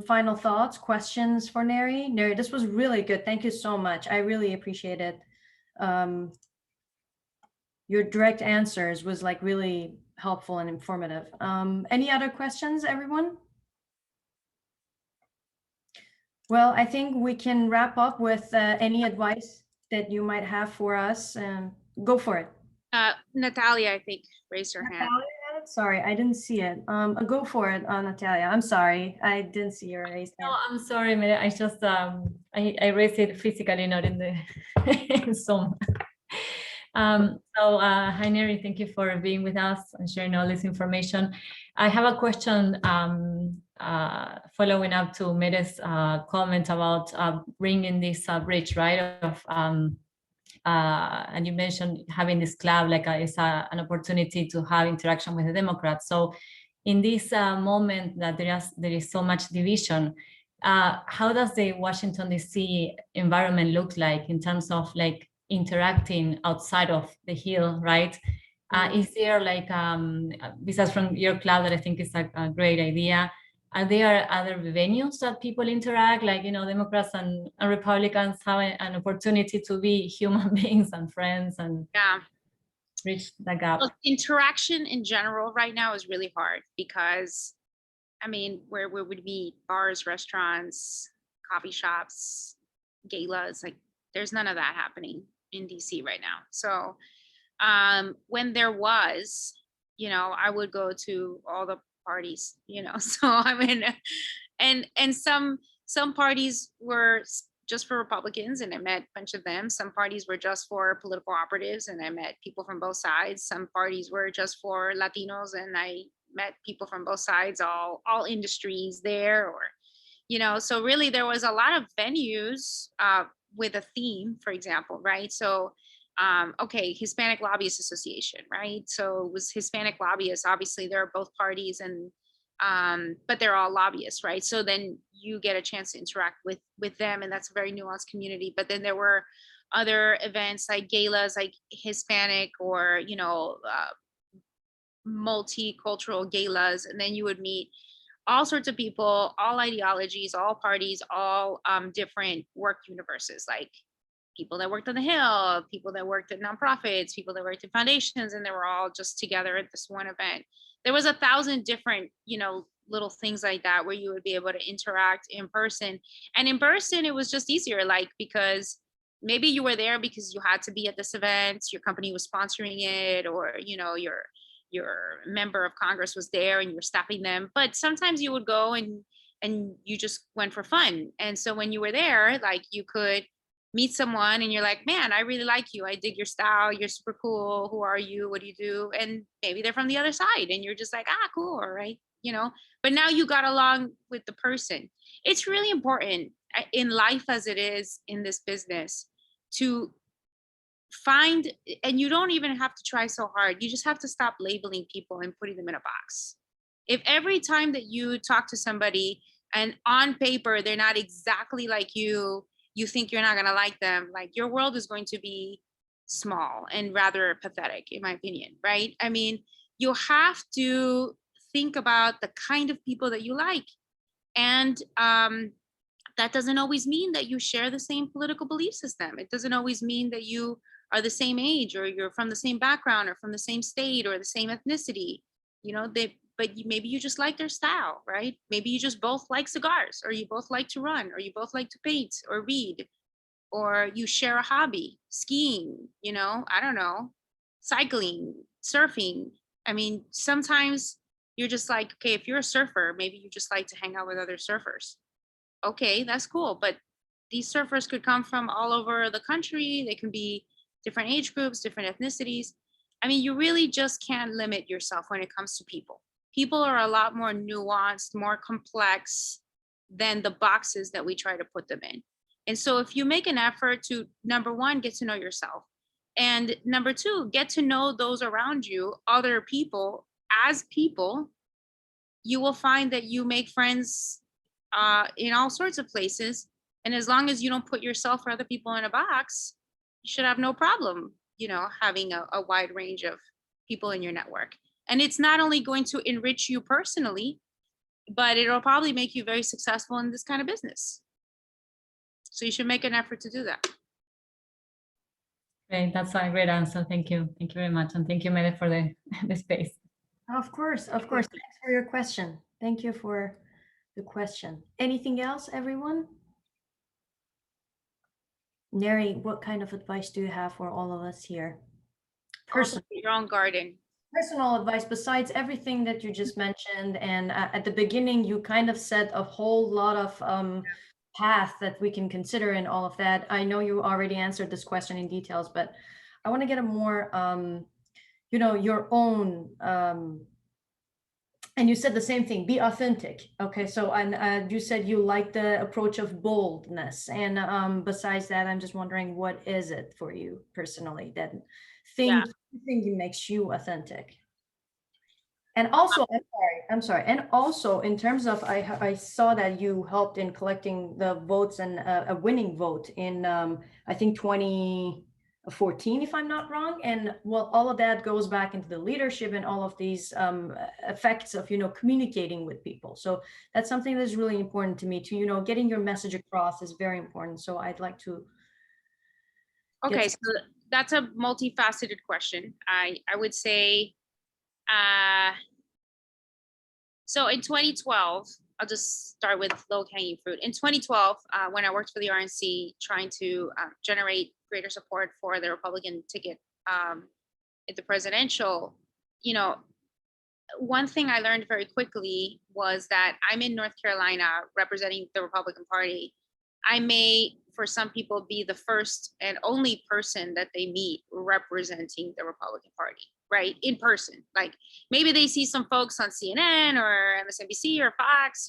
final thoughts, questions for Neri? Neri, this was really good. Thank you so much. I really appreciate it. Your direct answers was like really helpful and informative. Any other questions, everyone? Well, I think we can wrap up with any advice that you might have for us. Go for it. Natalia, I think, raised her hand. Natalia? Sorry, I didn't see it. Go for it, Natalia. I'm sorry, I didn't see your raised hand. No, I'm sorry, Mary. I just I raised it physically, not in the Zoom. Hi, Neri, thank you for being with us and sharing all this information. I have a question following up to Mere's comment about bringing this bridge, right? Of and you mentioned having this club like it's an opportunity to have interaction with the Democrats. So in this moment that there is so much division, how does the Washington DC environment look like in terms of like interacting outside of the Hill, right? Is there like, besides from your club that I think is a great idea, are there other venues that people interact, like, you know, Democrats and Republicans have an opportunity to be human beings and friends and reach the gap? Look, interaction in general right now is really hard because, I mean, where we would meet, bars, restaurants, coffee shops, galas, like there's none of that happening in DC right now. So when there was, you know, I would go to all the parties, you know, so I mean, and some parties were just for Republicans and I met a bunch of them. Some parties were just for political operatives and I met people from both sides. Some parties were just for Latinos and I met people from both sides, all industries there, or, you know, so really there was a lot of venues with a theme, for example, right? So okay, Hispanic Lobbyists Association, right? So it was Hispanic lobbyists. Obviously, there are both parties, and but they're all lobbyists, right? So then you get a chance to interact with them, and that's a very nuanced community. But then there were other events like galas, like Hispanic or, you know, multicultural galas, and then you would meet all sorts of people, all ideologies, all parties, all different work universes, like people that worked on the Hill, people that worked at nonprofits, people that worked in foundations, and they were all just together at this one event. There was 1,000 different, you know, little things like that where you would be able to interact in person. And in person, it was just easier, like, because maybe you were there because you had to be at this event, your company was sponsoring it, or, you know, your member of Congress was there and you were stopping them. But sometimes you would go and you just went for fun. And so when you were there, like, you could meet someone and you're like, man, I really like you. I dig your style. You're super cool. Who are you? What do you do? And maybe they're from the other side and you're just like, ah, cool. All right. You know, but now you got along with the person. It's really important in life as it is in this business to find, and you don't even have to try so hard. You just have to stop labeling people and putting them in a box. If every time that you talk to somebody and on paper, they're not exactly like you think you're not going to like them, like, your world is going to be small and rather pathetic, in my opinion, right? I mean, you have to think about the kind of people that you like. And that doesn't always mean that you share the same political belief system. It doesn't always mean that you are the same age or you're from the same background or from the same state or the same ethnicity, you know, maybe you just like their style, right? Maybe you just both like cigars, or you both like to run, or you both like to paint or read, or you share a hobby, skiing, you know, I don't know, cycling, surfing. I mean, sometimes you're just like, okay, if you're a surfer, maybe you just like to hang out with other surfers. Okay, that's cool. But these surfers could come from all over the country. They can be different age groups, different ethnicities. I mean, you really just can't limit yourself when it comes to people. People are a lot more nuanced, more complex than the boxes that we try to put them in. And so if you make an effort to, number one, get to know yourself, and number two, get to know those around you, other people, as people, you will find that you make friends in all sorts of places. And as long as you don't put yourself or other people in a box, you should have no problem, you know, having a wide range of people in your network. And it's not only going to enrich you personally, but it'll probably make you very successful in this kind of business. So you should make an effort to do that. Great, that's a great answer. Thank you. Thank you very much. And thank you, Mede, for the space. Of course, of course. Thanks for your question. Thank you for the question. Anything else, everyone? Neri, what kind of advice do you have for all of us here? Personal, your own garden. Personal advice, besides everything that you just mentioned, and at the beginning, you kind of set a whole lot of path that we can consider in all of that. I know you already answered this question in details, but I want to get a more, you know, your own, and you said the same thing, be authentic. Okay, so and you said you like the approach of boldness, and besides that, I'm just wondering, what is it for you personally that thing makes you authentic? And also, I'm sorry. And also in terms of, I saw that you helped in collecting the votes and a winning vote in, I think 2014, if I'm not wrong. And well, all of that goes back into the leadership and all of these effects of, communicating with people. So that's something that's really important to me too, getting your message across is very important. So I'd like to. Okay, so that's a multifaceted question. I would say, so in 2012, I'll just start with low-hanging fruit. In 2012, when I worked for the RNC, trying to generate greater support for the Republican ticket at the presidential, one thing I learned very quickly was that I'm in North Carolina representing the Republican Party. I may, for some people, be the first and only person that they meet representing the Republican Party, right? In person. Like maybe they see some folks on CNN or MSNBC or Fox,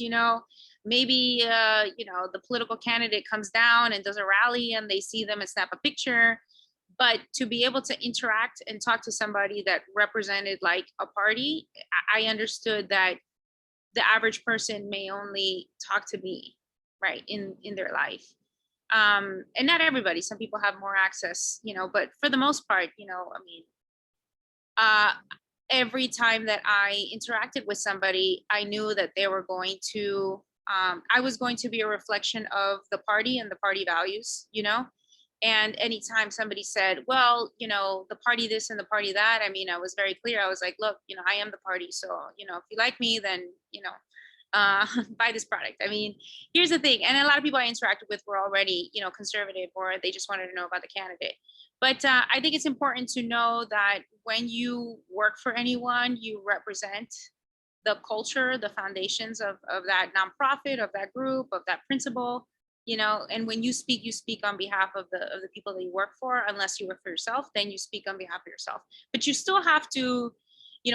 maybe, the political candidate comes down and does a rally and they see them and snap a picture. But to be able to interact and talk to somebody that represented like a party, I understood that the average person may only talk to me, right, in their life. And not everybody, some people have more access, but for the most part, every time that I interacted with somebody, I knew that they were going to, I was going to be a reflection of the party and the party values, And anytime somebody said, well, the party this and the party that, I was very clear. I was like, look, I am the party. So, if you like me, then, buy this product. Here's the thing. And a lot of people I interacted with were already, conservative, or they just wanted to know about the candidate. But I think it's important to know that when you work for anyone, you represent the culture, the foundations of that nonprofit, of that group, of that principle, and when you speak on behalf of the people that you work for. Unless you work for yourself, then you speak on behalf of yourself. But you still have to,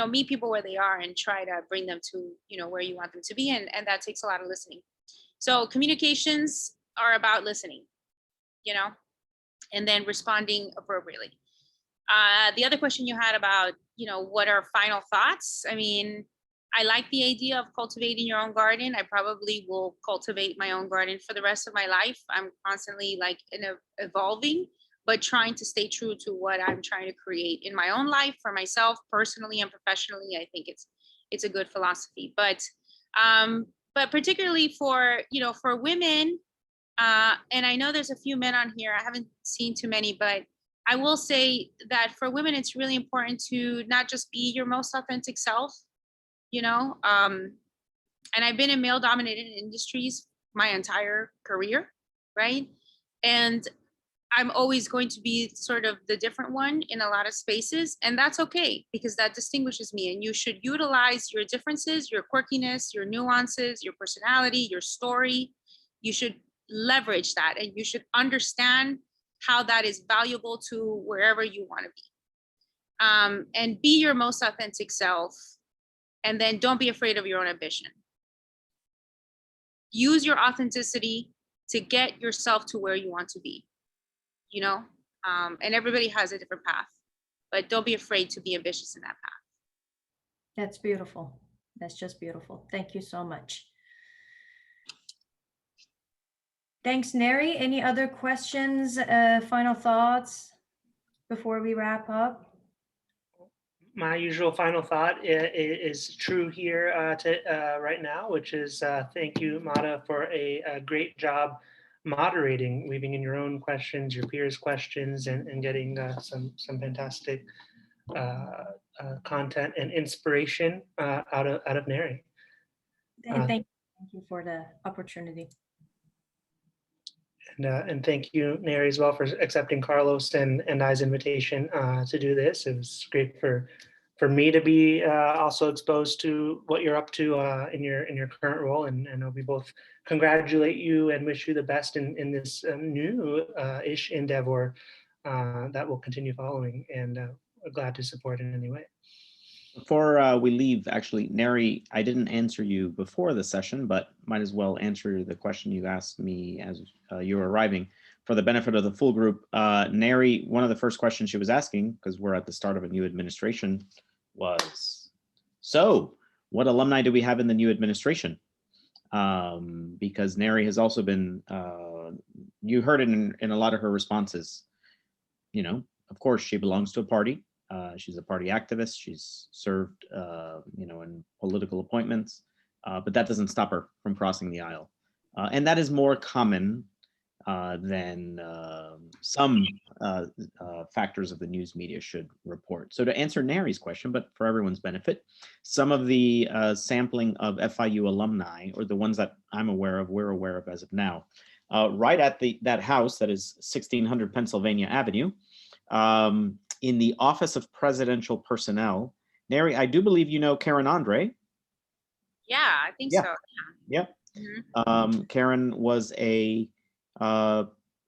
meet people where they are and try to bring them to, where you want them to be. And that takes a lot of listening. So communications are about listening, and then responding appropriately. The other question you had about, what are final thoughts? I like the idea of cultivating your own garden. I probably will cultivate my own garden for the rest of my life. I'm constantly evolving, but trying to stay true to what I'm trying to create in my own life for myself, personally and professionally. I think it's a good philosophy. But particularly for women, and I know there's a few men on here. I haven't seen too many, but I will say that for women, it's really important to not just be your most authentic self. And I've been in male dominated industries my entire career, right? And I'm always going to be sort of the different one in a lot of spaces, and that's okay, because that distinguishes me. And you should utilize your differences, your quirkiness, your nuances, your personality, your story. You should leverage that, and you should understand how that is valuable to wherever you want to be. And be your most authentic self. And then don't be afraid of your own ambition. Use your authenticity to get yourself to where you want to be, and everybody has a different path, but don't be afraid to be ambitious in that path. That's beautiful. That's just beautiful. Thank you so much. Thanks, Neri. Any other questions, final thoughts before we wrap up? My usual final thought is true here right now, which is thank you, Mata, for a great job moderating, weaving in your own questions, your peers' questions, and getting some fantastic content and inspiration out of Neri. Thank you for the opportunity. And thank you, Neri, as well, for accepting Carlos and I's invitation to do this. It was great for me to be also exposed to what you're up to in your current role, and we both congratulate you and wish you the best in this new-ish endeavor that will continue following, and glad to support in any way. Before we leave, actually, Neri, I didn't answer you before the session, but might as well answer the question you asked me as you were arriving. For the benefit of the full group, Neri, one of the first questions she was asking, because we're at the start of a new administration, was, So what alumni do we have in the new administration? Because Neri has also been, you heard it in a lot of her responses. You know, of course, she belongs to a party. She's a party activist. She's served, in political appointments, but that doesn't stop her from crossing the aisle. And that is more common than some factors of the news media should report. So to answer Neri's question, but for everyone's benefit, some of the sampling of FIU alumni, or the ones that I'm aware of, we're aware of as of now, right at that house that is 1600 Pennsylvania Avenue, in the Office of Presidential Personnel. Neri, I do believe you know Karen Andre. Yeah, I think Yeah. so. Yeah. Mhm. Karen was a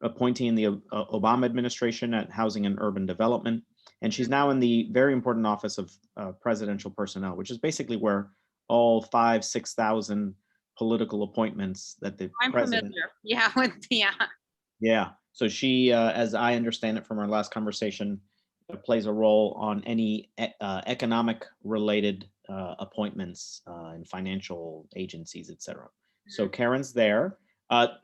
appointee in the Obama administration at Housing and Urban Development, and she's now in the very important Office of Presidential Personnel, which is basically where all 5,000-6,000 political appointments that the I'm president. familiar. Yeah, with Yeah. So she, as I understand it from our last conversation, plays a role on any economic related appointments in financial agencies, etc. So Karen's there.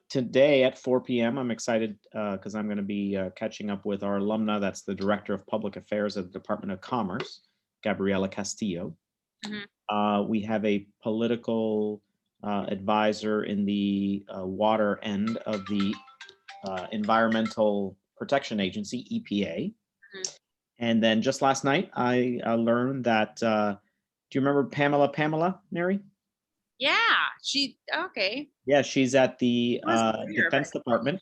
Today at 4 p.m., I'm excited because I'm going to be catching up with our alumna. That's the Director of Public Affairs at the Department of Commerce, Gabriela Castillo. We have a political advisor in the water end of the Environmental Protection Agency, EPA. And then just last night, I learned that, do you remember Pamela, Neri? Yeah, okay. Yeah, she's at the It was clear, Defense but- Department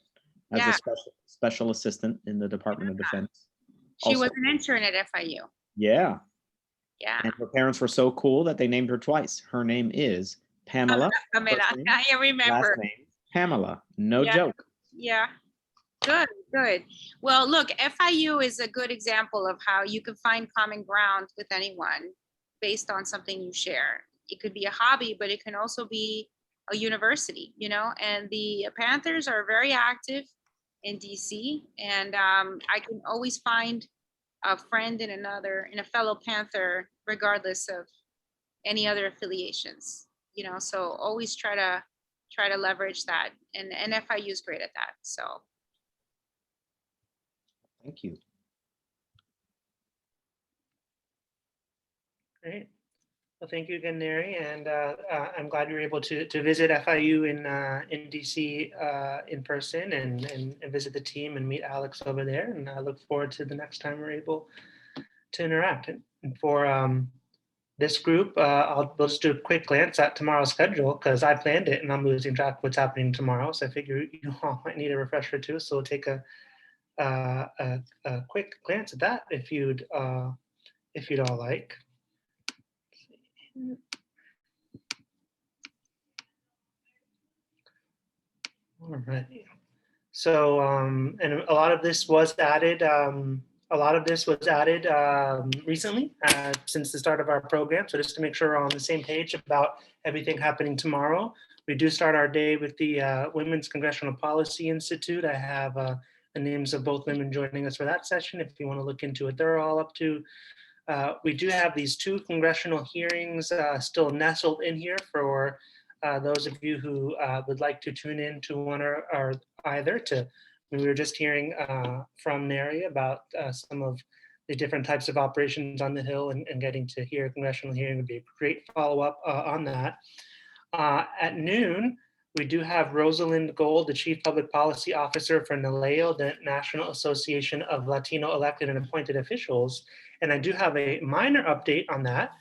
as Yeah. a special assistant in the Department of Defense. She was Also- an intern at FIU. Yeah, Yeah. and her parents were so cool that they named her twice. Her name is Pamela. Pamela, first name, I remember. last name, Pamela. No Yeah. joke. Yeah. Good. Well, look, FIU is a good example of how you can find common ground with anyone based on something you share. It could be a hobby, but it can also be a university, and the Panthers are very active in DC, and I can always find a friend in a fellow Panther, regardless of any other affiliations, so always try to leverage that, and FIU is great at that, so. Thank you. Great. Well, thank you again, Neri, and I'm glad you were able to visit FIU in DC in person and visit the team and meet Alex over there. And I look forward to the next time we're able to interact. And for this group, we'll just do a quick glance at tomorrow's schedule because I planned it and I'm losing track of what's happening tomorrow. So I figure you all might need a refresher too. So we'll take a quick glance at that if you'd all like. All right. So, and a lot of this was added. Recently since the start of our program. So just to make sure we're on the same page about everything happening tomorrow, we do start our day with the Women's Congressional Policy Institute. I have the names of both women joining us for that session. If you want to look into what they're all up to. We do have these 2 congressional hearings still nestled in here for those of you who would like to tune in to one or either. We were just hearing from Neri about some of the different types of operations on the Hill, and getting to hear a congressional hearing would be a great follow-up on that. At noon, we do have Rosalind Gold, the Chief Public Policy Officer for NALEO, the National Association of Latino Elected and Appointed Officials. And I do have a minor update on that,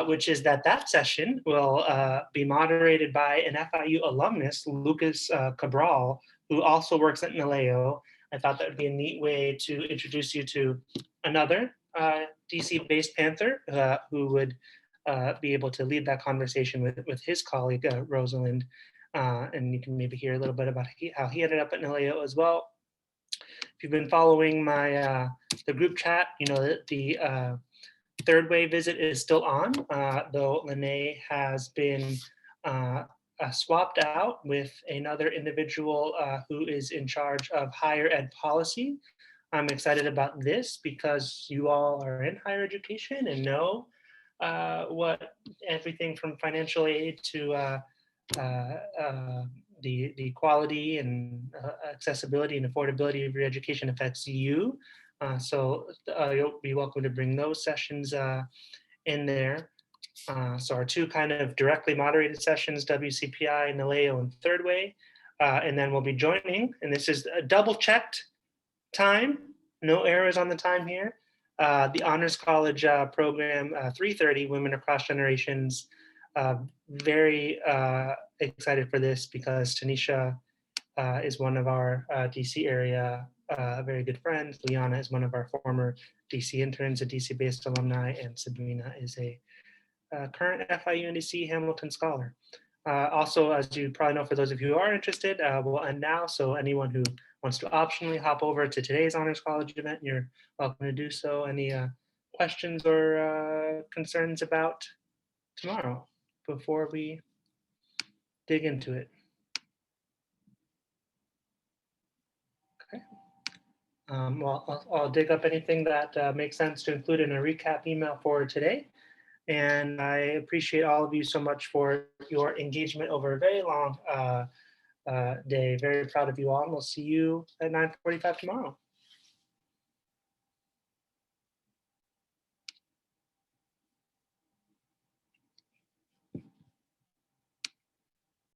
which is that session will be moderated by an FIU alumnus, Lucas Cabral, who also works at NALEO. I thought that would be a neat way to introduce you to another DC-based Panther who would be able to lead that conversation with his colleague, Rosalind. And you can maybe hear a little bit about how he ended up at NALEO as well. If you've been following the group chat, you know that the third wave visit is still on, though Lene has been swapped out with another individual who is in charge of higher ed policy. I'm excited about this because you all are in higher education and know what everything from financial aid to the quality and accessibility and affordability of your education affects you. So you'll be welcome to bring those sessions in there. So our two kind of directly moderated sessions, WCPI, NALEO, and Third Way. And then we'll be joining, and this is a double checked time, no errors on the time here. The Honors College program, 3:30, Women Across Generations. Very excited for this because Tanisha is one of our DC area very good friends. Liana is one of our former DC interns, a DC-based alumni, and Sabrina is a current FIU and DC Hamilton Scholar. Also, as you probably know, for those of you who are interested, we'll end now. So anyone who wants to optionally hop over to today's Honors College event, you're welcome to do so. Any questions or concerns about tomorrow before we dig into it? Okay. Well, I'll dig up anything that makes sense to include in a recap email for today. And I appreciate all of you so much for your engagement over a very long day. Very proud of you all. And we'll see you at 9:45 tomorrow.